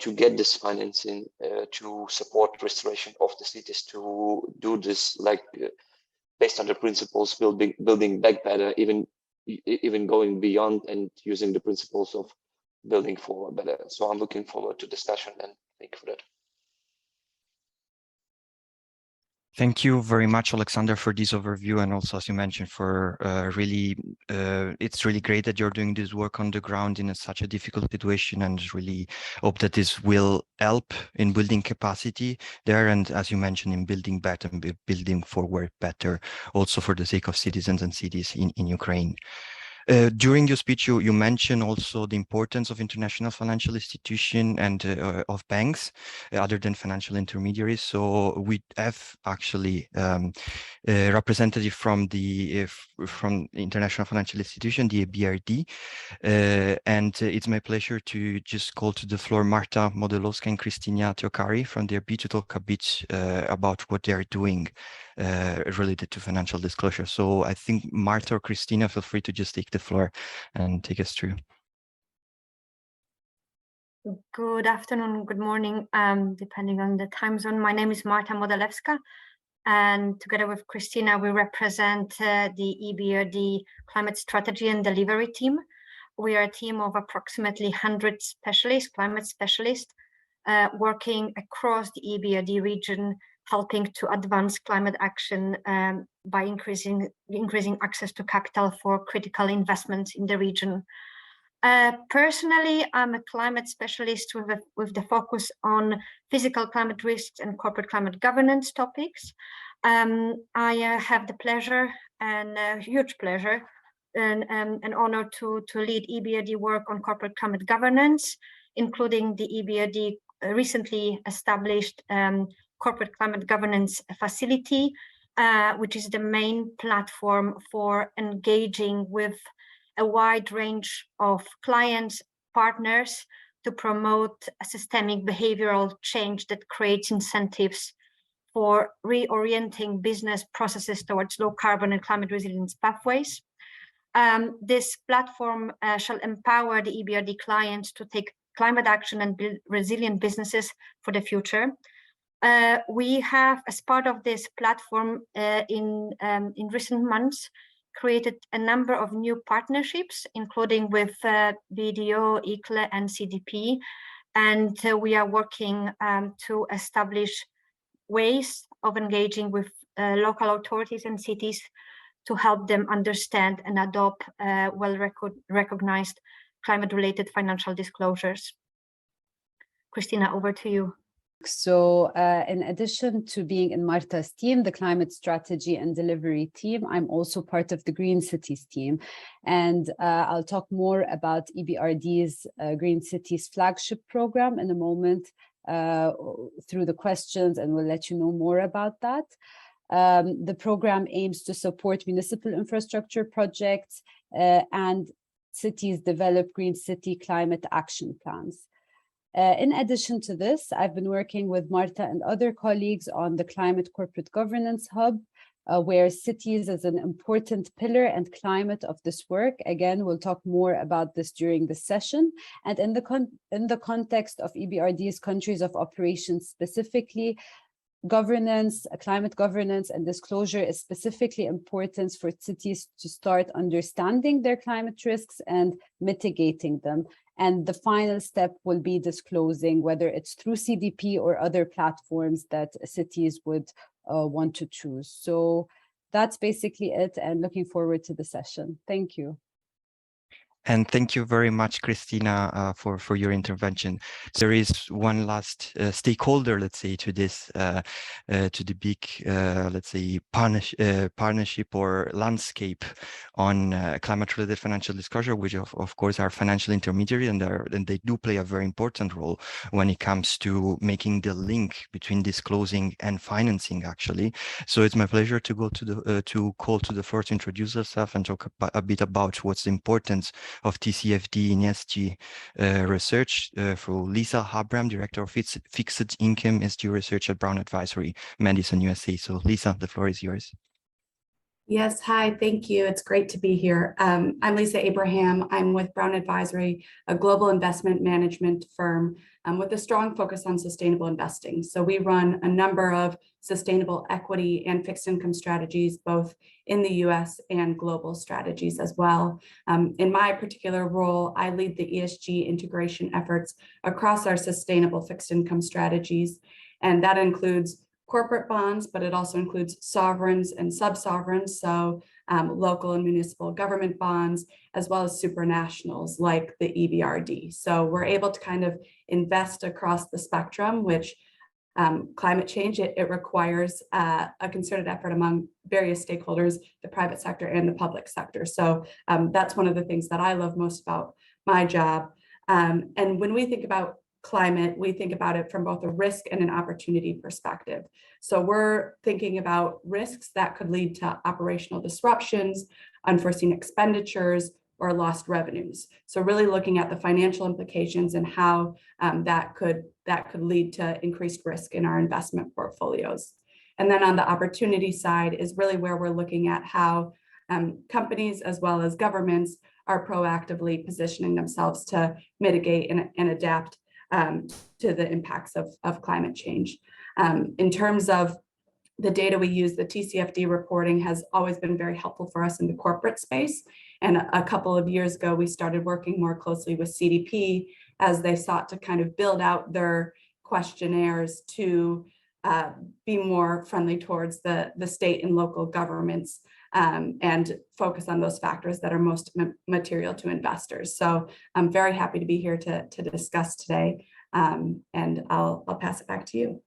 to get this financing to support restoration of the cities, to do this like based on the principles building back better, even going beyond and using the principles of building forward better. So I'm looking forward to discussion, and thank you for that. Thank you very much, Alexander, for this overview, and also, as you mentioned, for it's really great that you're doing this work on the ground in such a difficult situation, and really hope that this will help in building capacity there, and as you mentioned, in building better and building forward better, also for the sake of citizens and cities in Ukraine. During your speech, you mentioned also the importance of international financial institution and of banks, other than financial intermediaries. So we have actually a representative from the international financial institution, the BRD, and it's my pleasure to just call to the floor Marta Modelowska and Krystyna Teokari from the ERB to talk a bit about what they are doing related to financial disclosure. So I think Marta or Krystyna, feel free to just take the floor and take us through. Good afternoon, good morning, depending on the time zone. My name is Marta Modelewska, and together with Krystyna, we represent the EBRD Climate Strategy and Delivery Team. We are a team of approximately 100 specialists, climate specialists, working across the EBRD region, helping to advance climate action by increasing access to capital for critical investments in the region. Personally, I'm a climate specialist with the focus on physical climate risks and corporate climate governance topics. I have the pleasure and huge pleasure and an honor to lead EBRD work on corporate climate governance, including the EBRD recently established corporate climate governance facility, which is the main platform for engaging with a wide range of clients, partners to promote a systemic behavioral change that creates incentives for reorienting business processes towards low carbon and climate resilience pathways. This platform shall empower the EBRD clients to take climate action and build resilient businesses for the future. We have, as part of this platform in recent months, created a number of new partnerships, including with BDO, ICLEI, and CDP. And we are working to establish ways of engaging with local authorities and cities to help them understand and adopt well-recognized climate-related financial disclosures. Christina, over to you. So in addition to being in Marta's team, the climate strategy and delivery team, I'm also part of the Green Cities team. And I'll talk more about EBRD's Green Cities flagship program in a moment through the questions, and we'll let you know more about that. The program aims to support municipal infrastructure projects and cities develop green city climate action plans. In addition to this, I've been working with Marta and other colleagues on the Climate Corporate Governance Hub, where cities is an important pillar and climate of this work. Again, we'll talk more about this during the session. And in the context of EBRD's countries of operations specifically, governance, climate governance and disclosure is specifically important for cities to start understanding their climate risks and mitigating them. And the final step will be disclosing, whether it's through CDP or other platforms that cities would want to choose. So that's basically it, and looking forward to the session. Thank you. And thank you very much, Christina, for your intervention. There is one last stakeholder, let's say, to this, to the big, let's say, partnership or landscape on climate-related financial disclosure, which of course are financial intermediary, and they do play a very important role when it comes to making the link between disclosing and financing, actually. So it's my pleasure to go to the call to the floor to introduce yourself and talk a bit about what's the importance of TCFD in ESG research for Lisa Habram, Director of Fixed Income ESG Research at Brown Advisory, Madison, USA. So Lisa, the floor is yours. Yes, hi, thank you. It's great to be here. I'm Lisa Abraham. I'm with Brown Advisory, a global investment management firm with a strong focus on sustainable investing. So we run a number of sustainable equity and fixed income strategies, both in the US and global strategies as well. In my particular role, I lead the ESG integration efforts across our sustainable fixed income strategies. And that includes corporate bonds, but it also includes sovereigns and sub-sovereigns, so local and municipal government bonds, as well as supranationals like the EBRD. So we're able to kind of invest across the spectrum, which climate change, it requires a concerted effort among various stakeholders, the private sector and the public sector. So that's one of the things that I love most about my job. And when we think about climate, we think about it from both a risk and an opportunity perspective. So we're thinking about risks that could lead to operational disruptions, unforeseen expenditures, or lost revenues. So really looking at the financial implications and how that could lead to increased risk in our investment portfolios. And then on the opportunity side is really where we're looking at how companies as well as governments are proactively positioning themselves to mitigate and adapt to the impacts of climate change. In terms of the data we use, the TCFD reporting has always been very helpful for us in the corporate space. And a couple of years ago, we started working more closely with CDP as they sought to kind of build out their questionnaires to be more friendly towards the state and local governments and focus on those factors that are most material to investors. So I'm very happy to be here to discuss today, and I'll pass it back to you.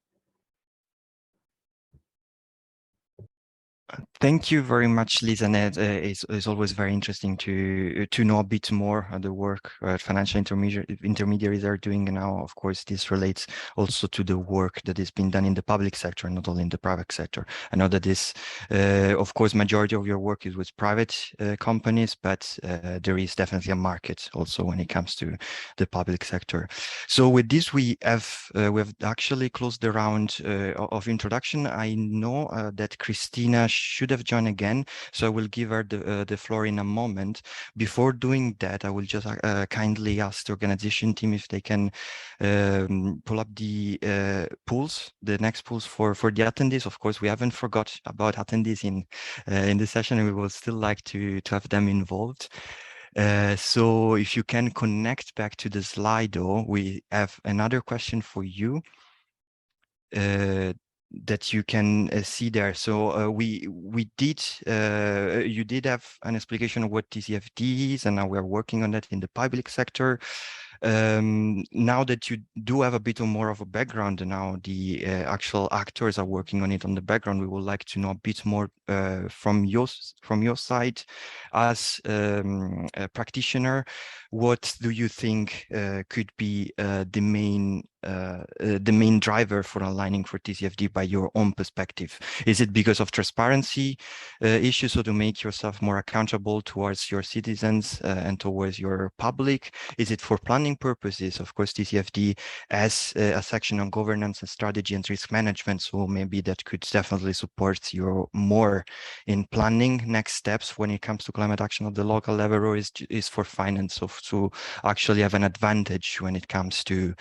Thank you very much, Lisa. Ned. It's always very interesting to know a bit more of the work financial intermediaries are doing now. Of course, this relates also to the work that is being done in the public sector, not only in the private sector. I know that this, of course, majority of your work is with private companies, but there is definitely a market also when it comes to the public sector. So with this, we have actually closed the round of introduction. I know that Christina should have joined again, so I will give her the floor in a moment. Before doing that, I will just kindly ask the organization team if they can pull up the pools, the next pools for the attendees. Of course, we haven't forgot about attendees in the session, and we will still like to have them involved. So if you can connect back to the Slido, we have another question for you. That you can see there. So you did have an explanation of what TCFD is, and now we're working on that in the public sector. Now that you do have a bit more of a background, and now the actual actors are working on it on the background, we would like to know a bit more from your side as a practitioner. What do you think could be the main driver for aligning for TCFD by your own perspective? Is it because of transparency issues, so to make yourself more accountable towards your citizens and towards your public? Is it for planning purposes? Of course, TCFD has a section on governance and strategy and risk management, so maybe that could definitely support you more in planning next steps when it comes to climate action at the local level, or is for finance to actually have an advantage when it comes to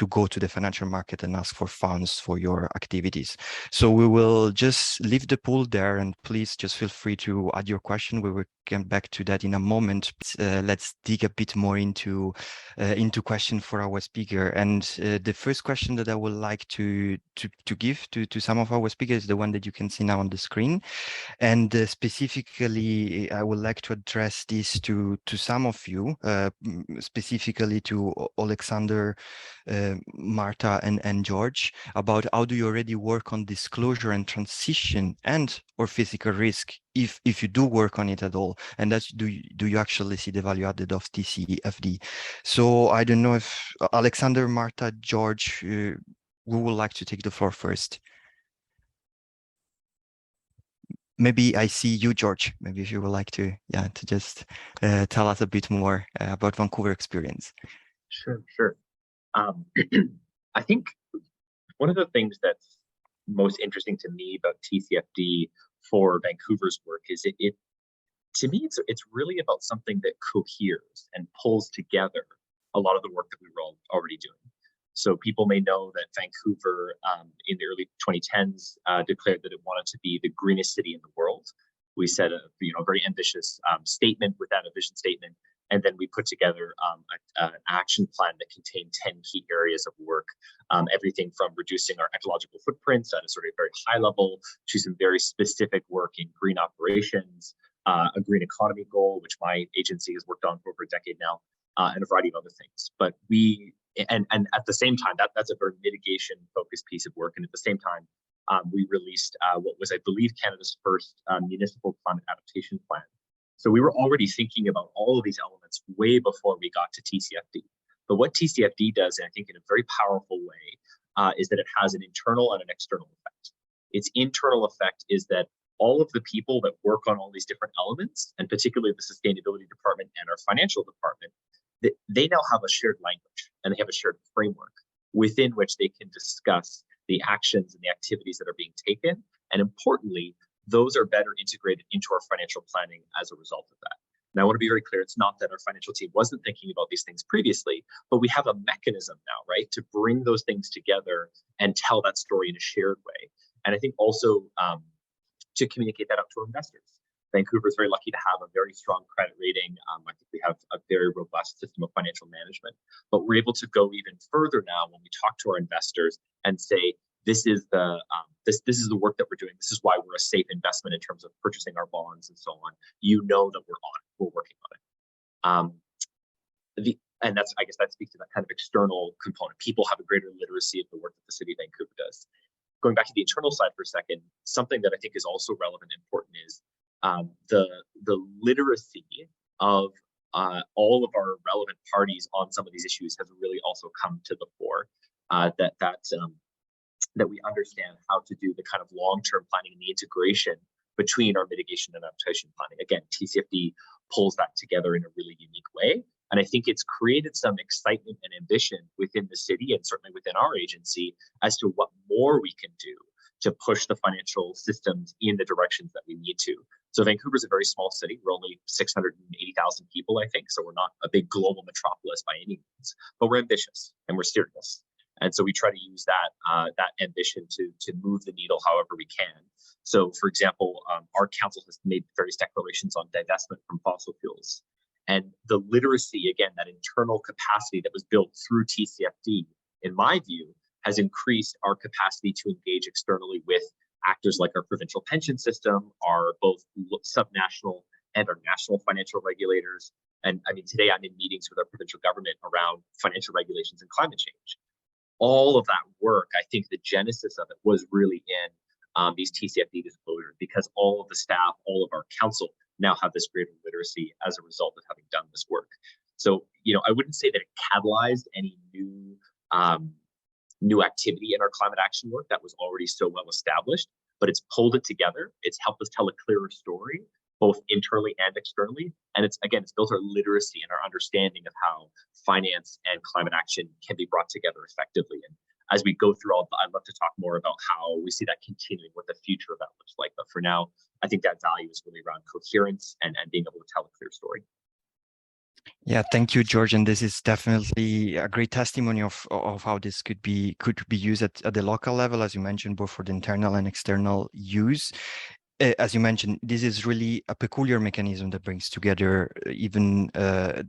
go to the financial market and ask for funds for your activities. So we will just leave the pool there, and please just feel free to add your question. We will get back to that in a moment. Let's dig a bit more into question for our speaker. And the first question that I would like to give to some of our speakers is the one that you can see now on the screen. And specifically, I would like to address this to some of you, specifically to Alexander, Marta, and George, about how do you already work on disclosure and transition and or physical risk, if you do work on it at all, and that's do you actually see the value added of TCFD? So I don't know if Alexander, Marta, George, we would like to take the floor first. Maybe I see you, George. Maybe if you would like to just tell us a bit more about Vancouver experience. Sure. I think one of the things that's most interesting to me about TCFD for Vancouver's work is it to me it's really about something that coheres and pulls together a lot of the work that we were already doing. So people may know that Vancouver in the early 2010s declared that it wanted to be the greenest city in the world. We set a very ambitious statement with that, a vision statement, and then we put together an action plan that contained 10 key areas of work, everything from reducing our ecological footprints at a sort of very high level to some very specific work in green operations, a green economy goal, which my agency has worked on for over a decade now, and a variety of other things. But and at the same time, that's a very mitigation focused piece of work. And at the same time, we released what was, I believe, Canada's first municipal climate adaptation plan. So we were already thinking about all of these elements way before we got to TCFD. But what TCFD does, and I think in a very powerful way, is that it has an internal and an external effect. Its internal effect is that all of the people that work on all these different elements, and particularly the sustainability department and our financial department, they now have a shared language and they have a shared framework within which they can discuss the actions and the activities that are being taken. And importantly, those are better integrated into our financial planning as a result of that. Now, I want to be very clear, it's not that our financial team wasn't thinking about these things previously, but we have a mechanism now, right, to bring those things together and tell that story in a shared way. And I think also to communicate that out to our investors. Vancouver is very lucky to have a very strong credit rating. I think we have a very robust system of financial management, but we're able to go even further now when we talk to our investors and say, this is the this is the work that we're doing. This is why we're a safe investment in terms of purchasing our bonds and so on. You know that we're working on it. And that's, I guess that speaks to that kind of external component. People have a greater literacy of the work that the City of Vancouver does. Going back to the internal side for a second, something that I think is also relevant and important is the literacy of all of our relevant parties on some of these issues has really also come to the fore. That we understand how to do the kind of long-term planning and the integration between our mitigation and adaptation planning. Again, TCFD pulls that together in a really unique way. And I think it's created some excitement and ambition within the city and certainly within our agency as to what more we can do to push the financial systems in the directions that we need to. So Vancouver is a very small city. We're only 680,000 people, I think. So we're not a big global metropolis by any means, but we're ambitious and we're serious. And so we try to use that ambition to move the needle however we can. So, for example, our council has made various declarations on divestment from fossil fuels. And the literacy, again, that internal capacity that was built through TCFD, in my view, has increased our capacity to engage externally with actors like our provincial pension system, our both subnational and our national financial regulators. And I mean, today I'm in meetings with our provincial government around financial regulations and climate change. All of that work, I think the genesis of it was really in these TCFD disclosures, because all of the staff, all of our council now have this greater literacy as a result of having done this work. So, you know, I wouldn't say that it catalyzed any new activity in our climate action work that was already so well established, but it's pulled it together. It's helped us tell a clearer story, both internally and externally. And it's built our literacy and our understanding of how finance and climate action can be brought together effectively. And as we go through I'd love to talk more about how we see that continuing, what the future of that looks like. But for now, I think that value is really around coherence and being able to tell a clear story. Yeah, thank you, George. And this is definitely a great testimony of how this could be used at the local level, as you mentioned, both for the internal and external use. As you mentioned, this is really a peculiar mechanism that brings together even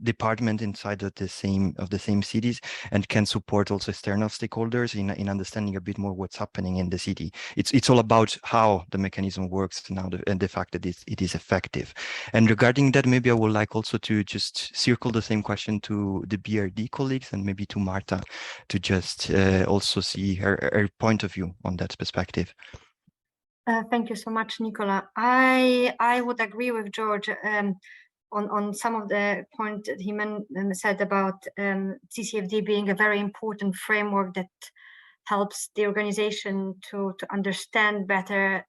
department inside of the same cities, and can support also external stakeholders in understanding a bit more what's happening in the city. It's all about how the mechanism works now and the fact that it is effective. And regarding that, maybe I would like also to just circle the same question to the BRD colleagues and maybe to Marta to just also see her point of view on that perspective. Thank you so much, Nicola. I would agree with George on some of the points that he said about TCFD being a very important framework that helps the organization to understand better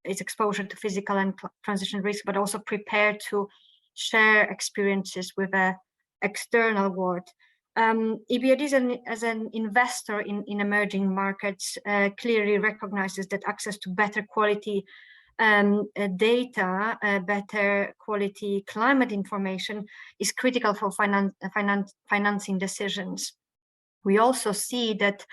its exposure to physical and transition risk, but also prepare to share experiences with an external world. EBRD as an investor in emerging markets clearly recognizes that access to better quality data, better quality climate information is critical for financing decisions. We also see that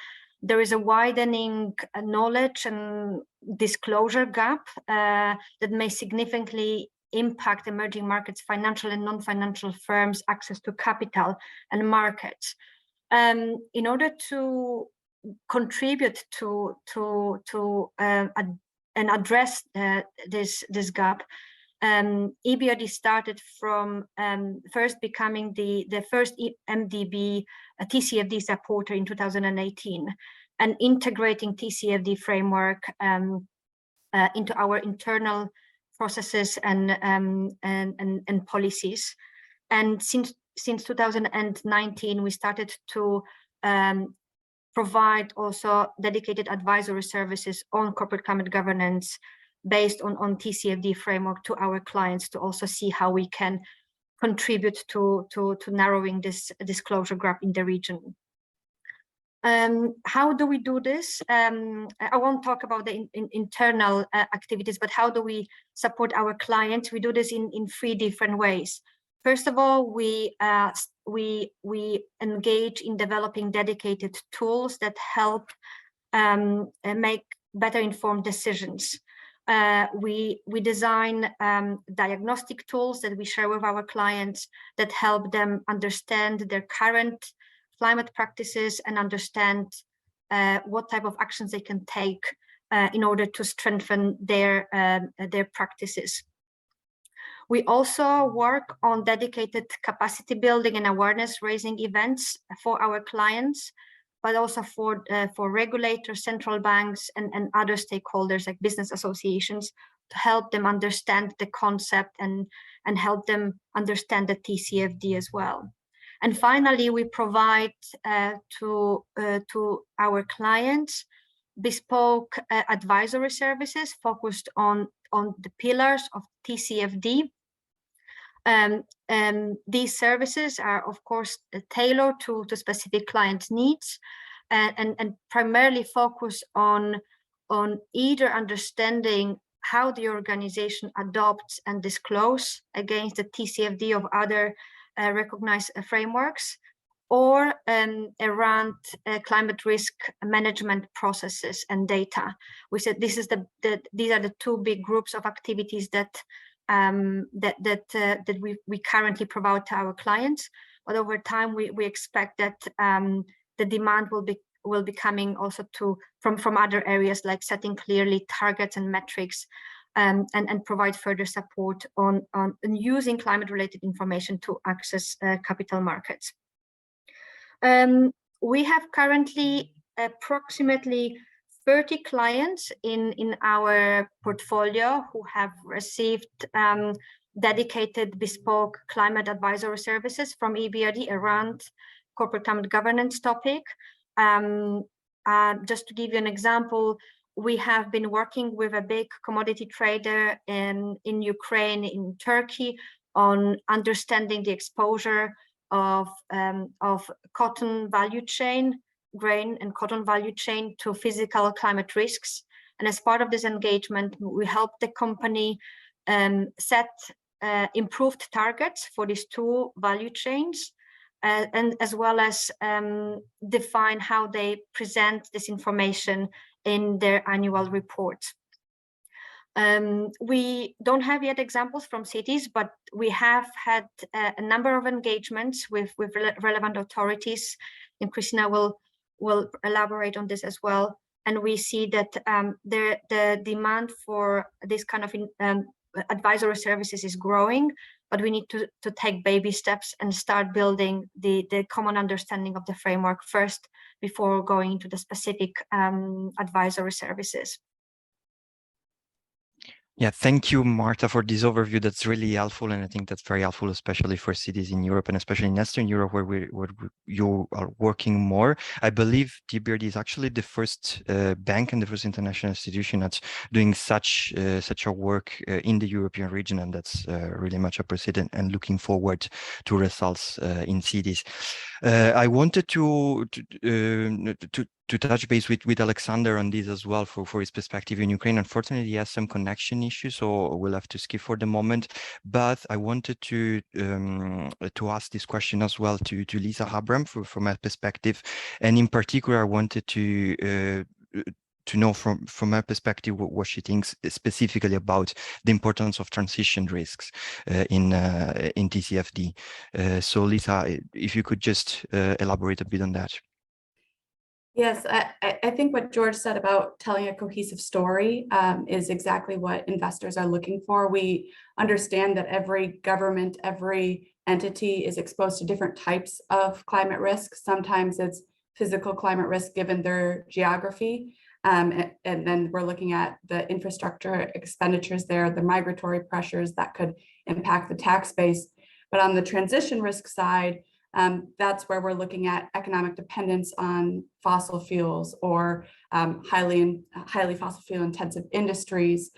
there is a widening knowledge and disclosure gap that may significantly impact emerging markets, financial and non-financial firms' access to capital and markets. In order to contribute to and address this gap, EBRD started from first becoming the first MDB TCFD supporter in 2018, and integrating TCFD framework into our internal processes and policies. And since 2019, we started to provide also dedicated advisory services on corporate climate governance based on TCFD framework to our clients, to also see how we can contribute to narrowing this disclosure gap in the region. How do we do this? I won't talk about the internal activities, but how do we support our clients? We do this in 3 different ways. First of all, we engage in developing dedicated tools that help make better informed decisions. We design diagnostic tools that we share with our clients that help them understand their current climate practices and understand what type of actions they can take in order to strengthen their practices. We also work on dedicated capacity building and awareness raising events for our clients, but also for regulators, central banks, and other stakeholders like business associations to help them understand the concept and help them understand the TCFD as well. And finally, we provide to our clients bespoke advisory services focused on the pillars of TCFD. These services are, of course, tailored to specific client needs and primarily focus on either understanding how the organization adopts and disclose against the TCFD of other recognized frameworks, or around climate risk management processes and data. We said this is these are the two big groups of activities that we currently provide to our clients. But over time, we expect that the demand will be coming also from other areas, like setting clearly targets and metrics, and provide further support on using climate-related information to access capital markets. We have currently approximately 30 clients in our portfolio who have received dedicated bespoke climate advisory services from EBRD around corporate climate governance topic. Just to give you an example, we have been working with a big commodity trader in Ukraine, in Turkey, on understanding the exposure of cotton value chain, grain and cotton value chain to physical climate risks. And as part of this engagement, we helped the company set improved targets for these two value chains, and as well as define how they present this information in their annual reports. We don't have yet examples from cities, but we have had a number of engagements with relevant authorities, and Christina will elaborate on this as well. And we see that the demand for this kind of advisory services is growing, but we need to take baby steps and start building the common understanding of the framework first before going into the specific advisory services. Yeah, thank you, Marta, for this overview. That's really helpful, and I think that's very helpful, especially for cities in Europe and especially in Eastern Europe, where you are working more. I believe EBRD is actually the first bank and the first international institution that's doing such a work in the European region, and that's really much appreciated. And looking forward to results in cities. I wanted to touch base with Alexander on this as well for his perspective in Ukraine. Unfortunately, he has some connection issues, so we'll have to skip for the moment. But I wanted to ask this question as well to Lisa Habram from my perspective, and in particular, I wanted to know from her perspective what she thinks specifically about the importance of transition risks in TCFD. So Lisa, if you could just elaborate a bit on that. Yes, I think what George said about telling a cohesive story is exactly what investors are looking for. We understand that every government, every entity is exposed to different types of climate risk. Sometimes it's physical climate risk given their geography. And then we're looking at the infrastructure expenditures there, the migratory pressures that could impact the tax base. But on the transition risk side, that's where we're looking at economic dependence on fossil fuels or highly fossil fuel intensive industries.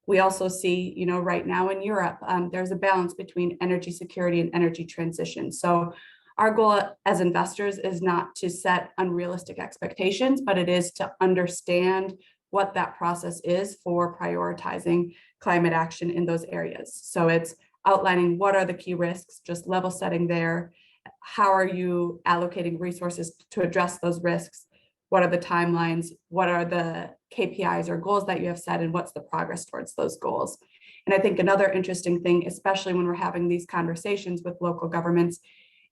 We also see, right now in Europe, there's a balance between energy security and energy transition. So our goal as investors is not to set unrealistic expectations, but it is to understand what that process is for prioritizing climate action in those areas. So it's outlining what are the key risks, just level setting there. How are you allocating resources to address those risks? What are the timelines? What are the KPIs or goals that you have set, and what's the progress towards those goals? And I think another interesting thing, especially when we're having these conversations with local governments,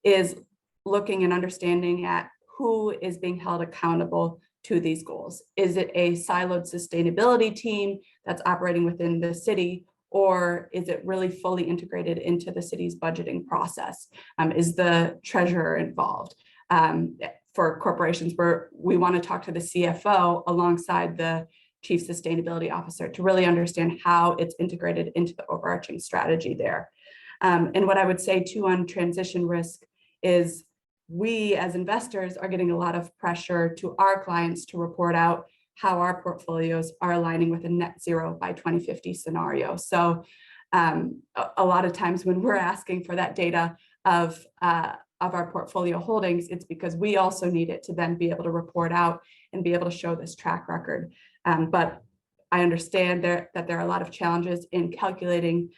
is looking and understanding at who is being held accountable to these goals? Is it a siloed sustainability team that's operating within the city, or is it really fully integrated into the city's budgeting process? Is the treasurer involved? For corporations, where we want to talk to the CFO alongside the chief sustainability officer to really understand how it's integrated into the overarching strategy there. And what I would say too on transition risk is we as investors are getting a lot of pressure to our clients to report out how our portfolios are aligning with a net zero by 2050 scenario. So a lot of times when we're asking for that data of our portfolio holdings, it's because we also need it to then be able to report out and be able to show this track record. But I understand that there are a lot of challenges in calculating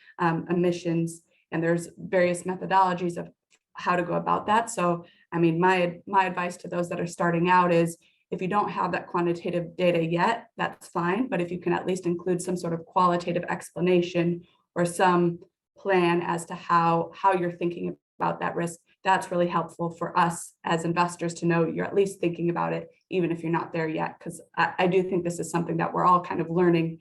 emissions, and there's various methodologies of how to go about that. So, I mean, my advice to those that are starting out is, if you don't have that quantitative data yet, that's fine. But if you can at least include some sort of qualitative explanation or some plan as to how you're thinking about that risk, that's really helpful for us as investors to know you're at least thinking about it, even if you're not there yet. Because I do think this is something that we're all kind of learning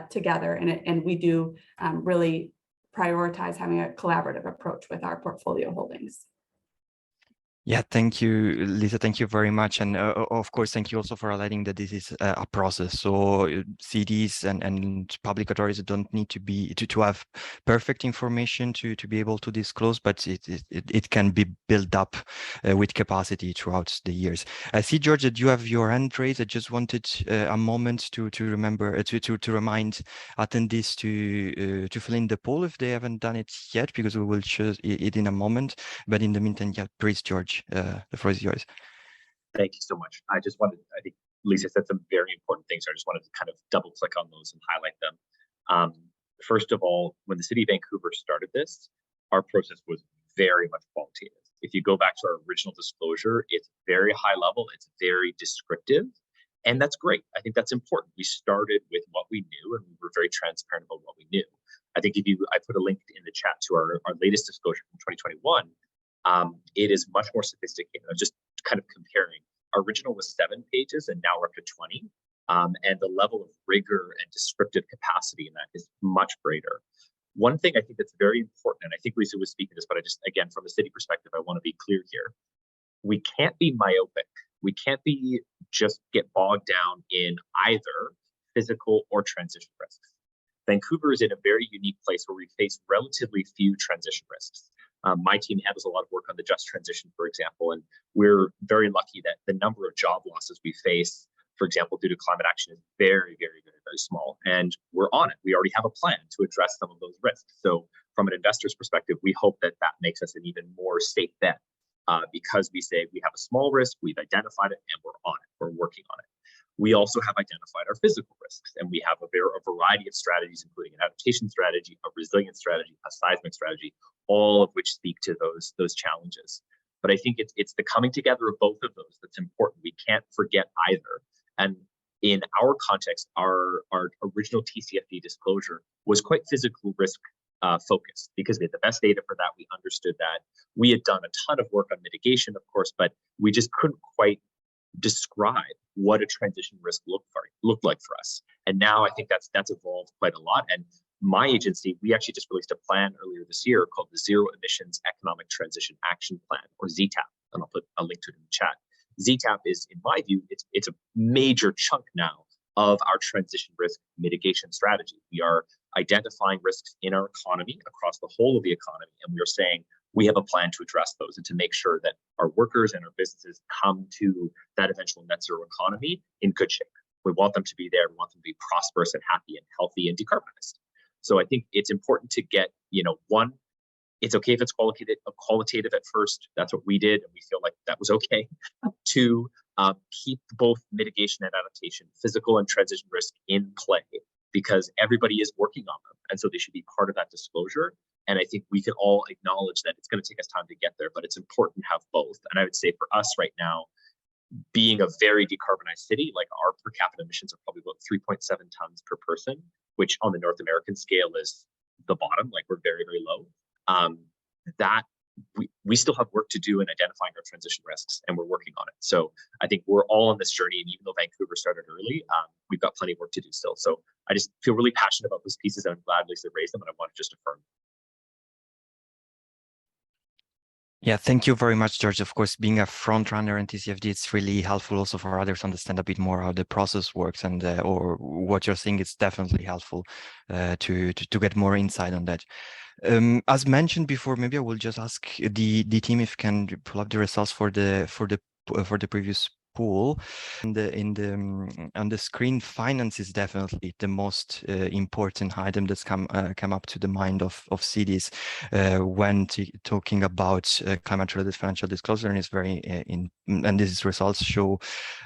together, and we do really prioritize having a collaborative approach with our portfolio holdings. Yeah, thank you, Lisa. Thank you very much. And of course, thank you also for highlighting that this is a process. So CDs and public authorities don't need to be to have perfect information to be able to disclose, but it can be built up with capacity throughout the years. I see, George, that you have your hand raised. I just wanted a moment to remember to remind attendees to fill in the poll if they haven't done it yet, because we will choose it in a moment. But in the meantime, yeah, please, George. The floor is yours. Thank you so much. I think Lisa said some very important things. I just wanted to kind of double click on those and highlight them. First of all, when the city of Vancouver started this, our process was very much qualitative. If you go back to our original disclosure, it's very high level, it's very descriptive, and that's great. I think that's important. We started with what we knew, and we were very transparent about what we knew. I think I put a link in the chat to our latest disclosure from 2021. It is much more sophisticated. I'm just kind of comparing. Our original was 7 pages, and now we're up to 20. And the level of rigor and descriptive capacity in that is much greater. One thing I think that's very important, and I think Lisa was speaking to this, but again, from a city perspective, I want to be clear here. We can't be myopic. We can't just get bogged down in either physical or transition risks. Vancouver is in a very unique place where we face relatively few transition risks. My team handles a lot of work on the just transition, for example, and we're very lucky that the number of job losses we face, for example, due to climate action is very, very, very, very small. And we're on it. We already have a plan to address some of those risks. So from an investor's perspective, we hope that makes us an even more safe bet because we say we have a small risk, we've identified it, and we're on it. We're working on it. We also have identified our physical risks, and we have a variety of strategies, including an adaptation strategy, a resilience strategy, a seismic strategy, all of which speak to those challenges. But I think it's the coming together of both of those that's important. We can't forget either. And in our context, our original TCFD disclosure was quite physical risk focused because we had the best data for that. We understood that. We had done a ton of work on mitigation, of course, but we just couldn't quite describe what a transition risk looked like for us. And now I think that's evolved quite a lot. And my agency, we actually just released a plan earlier this year called the Zero Emissions Economic Transition Action Plan, or ZETAP, and I'll put a link to it in the chat. ZETAP is, in my view, it's a major chunk now of our transition risk mitigation strategy. We are identifying risks in our economy across the whole of the economy, and we are saying we have a plan to address those and to make sure that our workers and our businesses come to that eventual net zero economy in good shape. We want them to be there. We want them to be prosperous and happy and healthy and decarbonized. So I think it's important to get, one, it's okay if it's qualitative at first. That's what we did, and we feel like that was okay. Two, keep both mitigation and adaptation, physical and transition risk in play, because everybody is working on them, and so they should be part of that disclosure. And I think we can all acknowledge that it's going to take us time to get there, but it's important to have both. And I would say for us right now, being a very decarbonized city, like our per capita emissions are probably about 3.7 tons per person, which on the North American scale is the bottom, like we're very, very low. That we still have work to do in identifying our transition risks, and we're working on it. So I think we're all on this journey, and even though Vancouver started early, we've got plenty of work to do still. So I just feel really passionate about those pieces, and I'm glad Lisa raised them, and I want to just affirm. Yeah, thank you very much, George. Of course, being a front runner in TCFD, it's really helpful also for others to understand a bit more how the process works, and or what you're saying. It's definitely helpful to get more insight on that. As mentioned before, maybe I will just ask the team if can pull up the results for the previous pool. On the screen, finance is definitely the most important item that's come up to the mind of cities when talking about climate-related financial disclosure, and it's very and these results show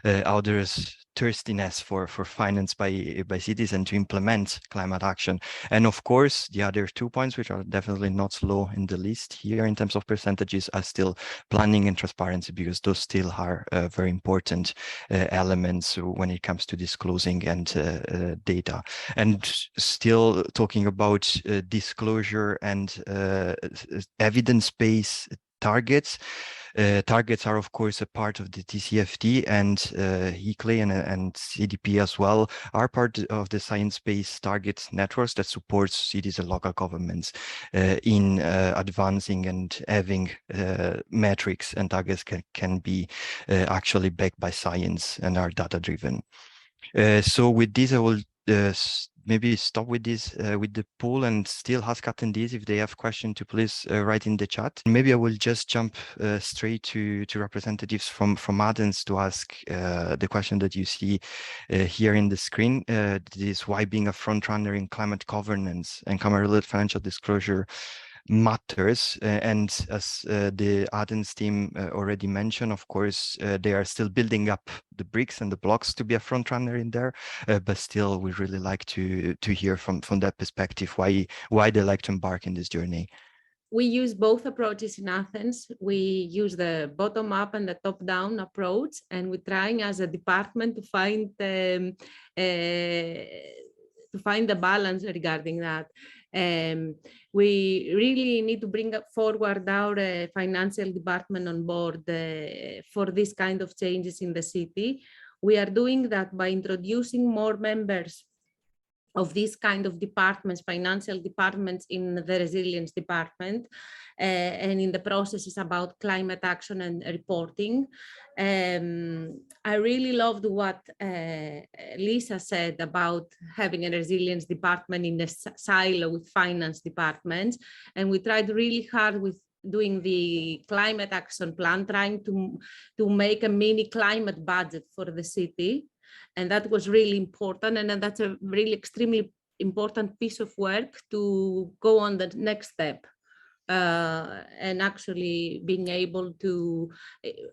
how there's thirstiness for finance by cities and to implement climate action. And of course, the other 2 points, which are definitely not low in the list here in terms of percentages, are still planning and transparency, because those still are very important elements when it comes to disclosing and data. And still talking about disclosure and evidence-based targets. Targets are, of course, a part of the TCFD, and ICLEI and CDP as well are part of the science-based targets networks that supports cities and local governments in advancing and having metrics and targets can be actually backed by science and are data-driven. So with this, I will maybe stop with this with the poll, and still ask attendees if they have questions to please write in the chat. Maybe I will just jump straight to representatives from Athens to ask the question that you see here in the screen. This: why being a front runner in climate governance and climate-related financial disclosure matters. And as the Athens team already mentioned, of course, they are still building up the bricks and the blocks to be a front runner in there, but still we really like to hear from that perspective why they like to embark in this journey. We use both approaches in Athens. We use the bottom-up and the top-down approach, and we're trying as a department to find the balance regarding that. We really need to bring forward our financial department on board for this kind of changes in the city. We are doing that by introducing more members of these kind of departments, financial departments, in the resilience department, and in the processes about climate action and reporting. I really loved what Lisa said about having a resilience department in a silo with finance departments, and we tried really hard with doing the climate action plan, trying to make a mini climate budget for the city. And that was really important, and that's a really extremely important piece of work to go on the next step, and actually being able to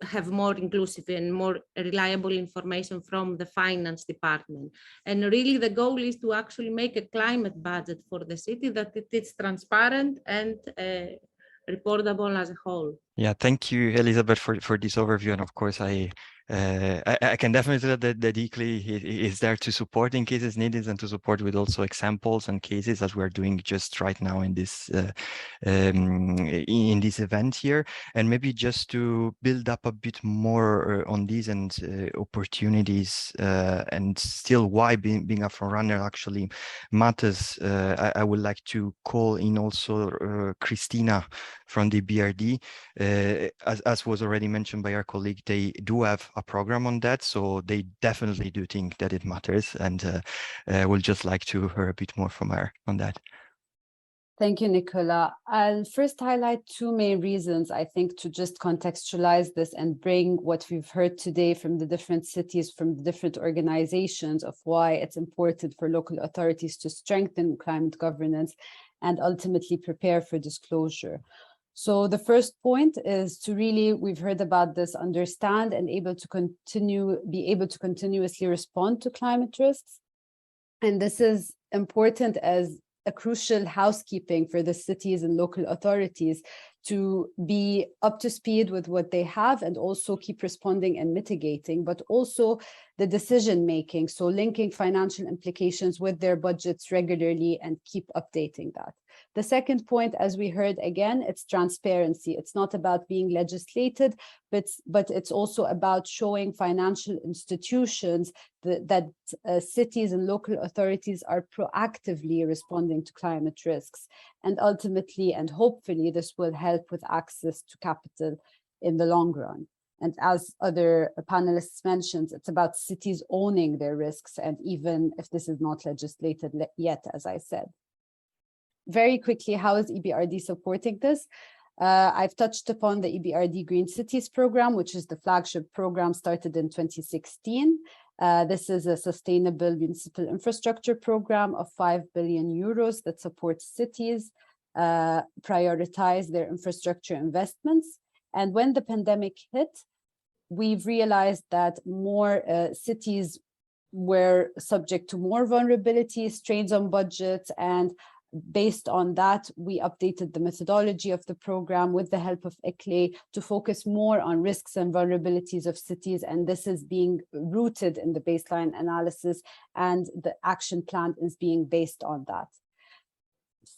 have more inclusive and more reliable information from the finance department. And really the goal is to actually make a climate budget for the city that it is transparent and reportable as a whole. Yeah, thank you, Elizabeth, for this overview. And of course, I can definitely say that ICLEI is there to support in cases needed, and to support with also examples and cases, as we're doing just right now in this event here. And maybe just to build up a bit more on these and opportunities, and still why being a front runner actually matters. I would like to call in also Christina from the BRD. As was already mentioned by our colleague, they do have a program on that, so they definitely do think that it matters, and we'll just like to hear a bit more from her on that. Thank you, Nicola. I'll first highlight two main reasons, I think, to just contextualize this and bring what we've heard today from the different cities, from the different organizations, of why it's important for local authorities to strengthen climate governance and ultimately prepare for disclosure. So the first point is to really, we've heard about this, understand and be able to continuously respond to climate risks. And this is important as a crucial housekeeping for the cities and local authorities to be up to speed with what they have, and also keep responding and mitigating, but also the decision making. So linking financial implications with their budgets regularly and keep updating that. The second point, as we heard again, it's transparency. It's not about being legislated, but it's also about showing financial institutions that cities and local authorities are proactively responding to climate risks. And ultimately, and hopefully, this will help with access to capital in the long run. And as other panelists mentioned, it's about cities owning their risks, and even if this is not legislated yet, as I said. Very quickly, how is EBRD supporting this? I've touched upon the EBRD Green Cities program, which is the flagship program started in 2016. This is a sustainable municipal infrastructure program of 5 billion euros that supports cities prioritize their infrastructure investments. And when the pandemic hit, we've realized that more cities were subject to more vulnerabilities, strains on budgets, and based on that, we updated the methodology of the program with the help of ICLEI to focus more on risks and vulnerabilities of cities, and this is being rooted in the baseline analysis, and the action plan is being based on that.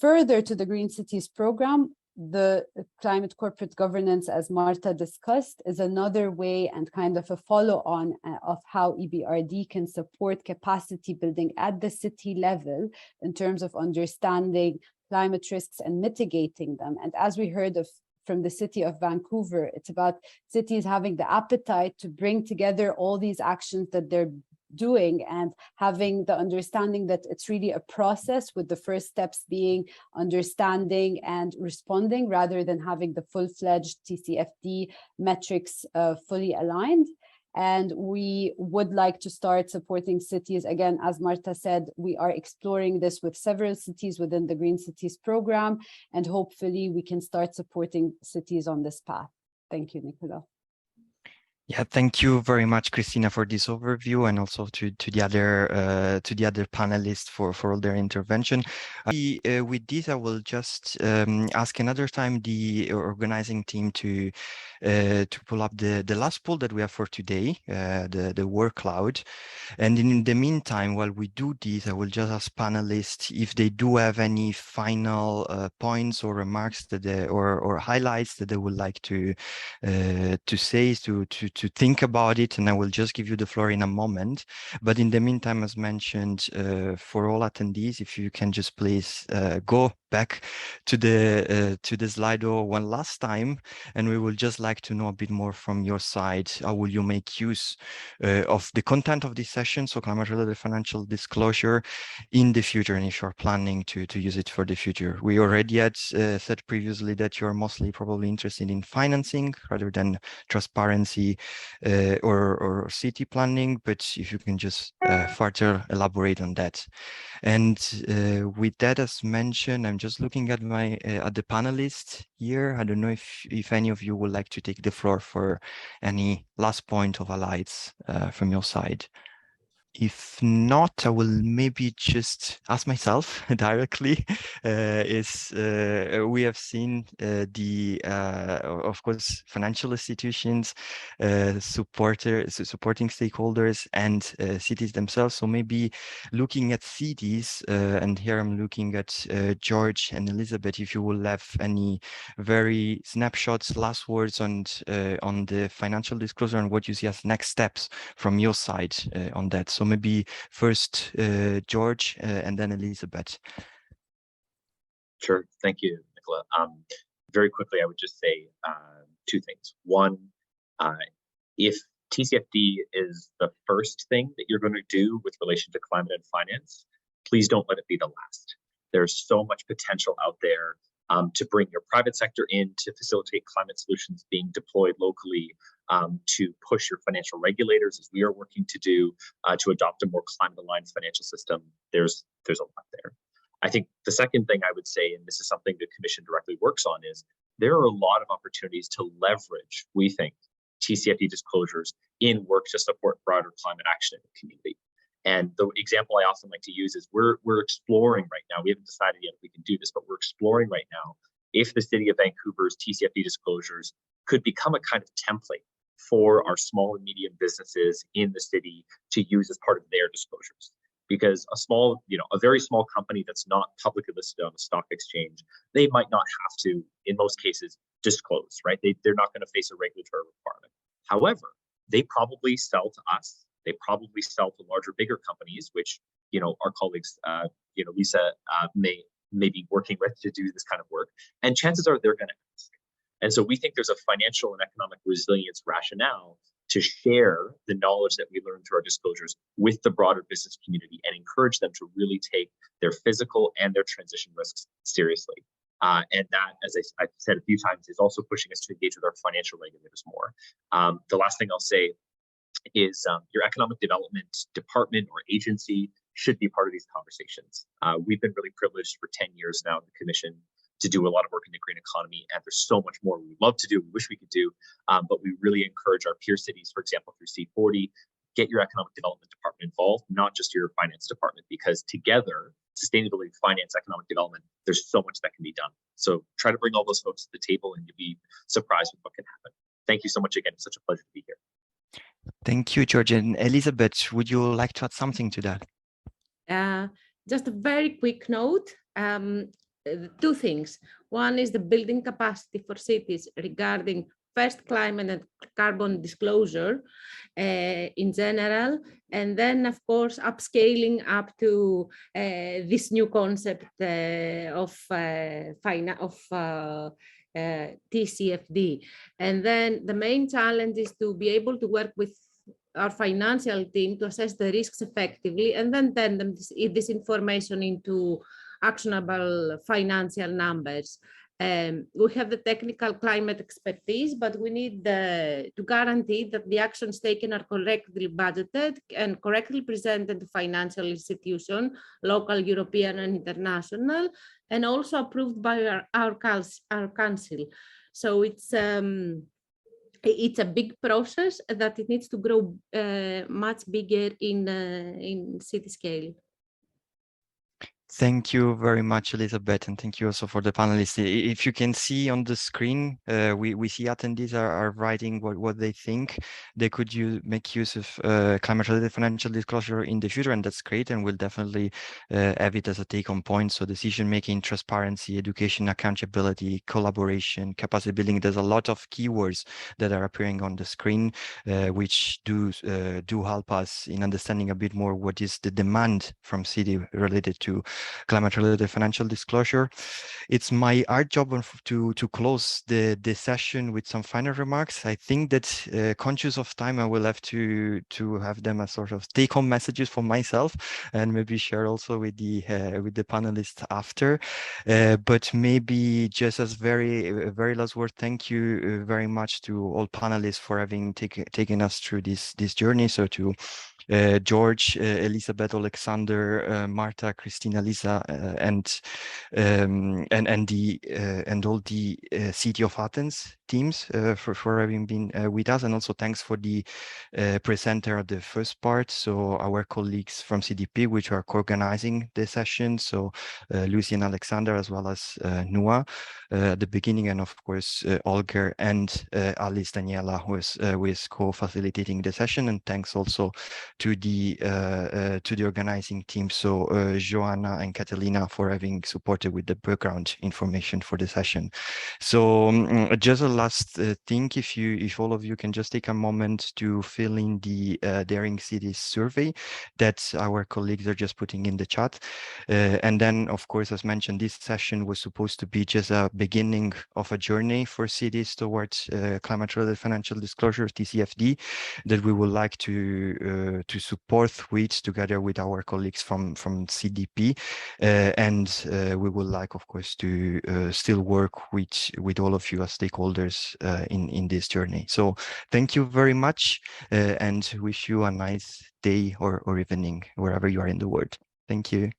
Further to the Green Cities program, the climate corporate governance, as Marta discussed, is another way and kind of a follow-on of how EBRD can support capacity building at the city level in terms of understanding climate risks and mitigating them. And as we heard from the city of Vancouver, it's about cities having the appetite to bring together all these actions that they're doing and having the understanding that it's really a process, with the first steps being understanding and responding rather than having the full-fledged TCFD metrics fully aligned. And we would like to start supporting cities. Again, as Marta said, we are exploring this with several cities within the Green Cities program, and hopefully we can start supporting cities on this path. Thank you, Nicola. Yeah, thank you very much, Christina, for this overview, and also to the other panelists for all their intervention. With this, I will just ask another time the organizing team to pull up the last poll that we have for today, the work cloud. And in the meantime, while we do this, I will just ask panelists if they do have any final points or remarks that or highlights that they would like to say, to think about it, and I will just give you the floor in a moment. But in the meantime, as mentioned, for all attendees, if you can just please go back to the Slido one last time, and we will just like to know a bit more from your side. How will you make use of the content of this session, so climate-related financial disclosure, in the future, and if you're planning to use it for the future? We already had said previously that you're mostly probably interested in financing rather than transparency or city planning, but if you can just further elaborate on that. And with that, as mentioned, I'm just looking at my at the panelists here. I don't know if any of you would like to take the floor for any last point of highlights from your side. If not, I will maybe just ask myself directly. We have seen of course, financial institutions, supporting stakeholders, and cities themselves. So maybe looking at cities, and here I'm looking at George and Elizabeth, if you will have any very snapshots, last words on the financial disclosure and what you see as next steps from your side on that. So maybe first George and then Elizabeth. Sure, thank you, Nicola. Very quickly, I would just say two things. One, if TCFD is the first thing that you're going to do with relation to climate and finance, please don't let it be the last. There's so much potential out there to bring your private sector in, to facilitate climate solutions being deployed locally, to push your financial regulators, as we are working to do, to adopt a more climate-aligned financial system. There's a lot there. I think the second thing I would say, and this is something the Commission directly works on, is there are a lot of opportunities to leverage, we think, TCFD disclosures in work to support broader climate action in the community. And the example I often like to use is we're exploring right now, we haven't decided yet if we can do this, but we're exploring right now if the City of Vancouver's TCFD disclosures could become a kind of template for our small and medium businesses in the city to use as part of their disclosures. because a very small company that's not publicly listed on a stock exchange, they might not have to, in most cases, disclose, right? They're not going to face a regulatory requirement. However, they probably sell to us. They probably sell to larger, bigger companies, which, our colleagues, Lisa may be working with to do this kind of work. And chances are they're going to ask. And so we think there's a financial and economic resilience rationale to share the knowledge that we learn through our disclosures with the broader business community and encourage them to really take their physical and their transition risks seriously. And that, as I've said a few times, is also pushing us to engage with our financial regulators more. The last thing I'll say is your economic development department or agency should be part of these conversations. We've been really privileged for 10 years now at the Commission to do a lot of work in the green economy, and there's so much more we'd love to do, we wish we could do, but we really encourage our peer cities, for example, through C40, get your economic development department involved, not just your finance department, because together, sustainability, finance, economic development, there's so much that can be done. So try to bring all those folks to the table and you'll be surprised with what can happen. Thank you so much again. It's such a pleasure to be here. Thank you, George. And Elizabeth, would you like to add something to that? Just a very quick note. Two things. One is the building capacity for cities regarding first climate and carbon disclosure in general, and then of course upscaling up to this new concept of TCFD. And then the main challenge is to be able to work with our financial team to assess the risks effectively and then turn this information into actionable financial numbers. We have the technical climate expertise, but we need to guarantee that the actions taken are correctly budgeted and correctly presented to financial institution, local, European, and international, and also approved by our council. So it's a big process that it needs to grow much bigger in city scale. Thank you very much, Elizabeth, and thank you also for the panelists. If you can see on the screen, we see attendees are writing what they think they could make use of climate-related financial disclosure in the future, and that's great, and we'll definitely have it as a take-home point. So decision-making, transparency, education, accountability, collaboration, capacity building. There's a lot of keywords that are appearing on the screen, which do help us in understanding a bit more what is the demand from city related to climate-related financial disclosure. It's my job to close the session with some final remarks. I think that conscious of time, I will have to have them as sort of take-home messages for myself, and maybe share also with the panelists after. But maybe just as very last word, thank you very much to all panelists for having taken us through this journey. So to George, Elizabeth, Alexander, Marta, Christina, Lisa, and all the City of Athens teams for having been with us, and also thanks for the presenter of the first part. So our colleagues from CDP, which are co-organizing the session. So Lucy and Alexander, as well as Noah at the beginning, and of course Olger and Alice Daniela, who is co-facilitating the session. And thanks also to the organizing team, so Joanna and Catalina, for having supported with the background information for the session. So just a last thing, if all of you can just take a moment to fill in the Daring Cities survey that our colleagues are just putting in the chat. And then, of course, as mentioned, this session was supposed to be just a beginning of a journey for cities towards climate-related financial disclosure, TCFD, that we would like to support together with our colleagues from CDP, and we would like, of course, to still work with all of you as stakeholders in this journey. So thank you very much, and wish you a nice day or evening wherever you are in the world. Thank you.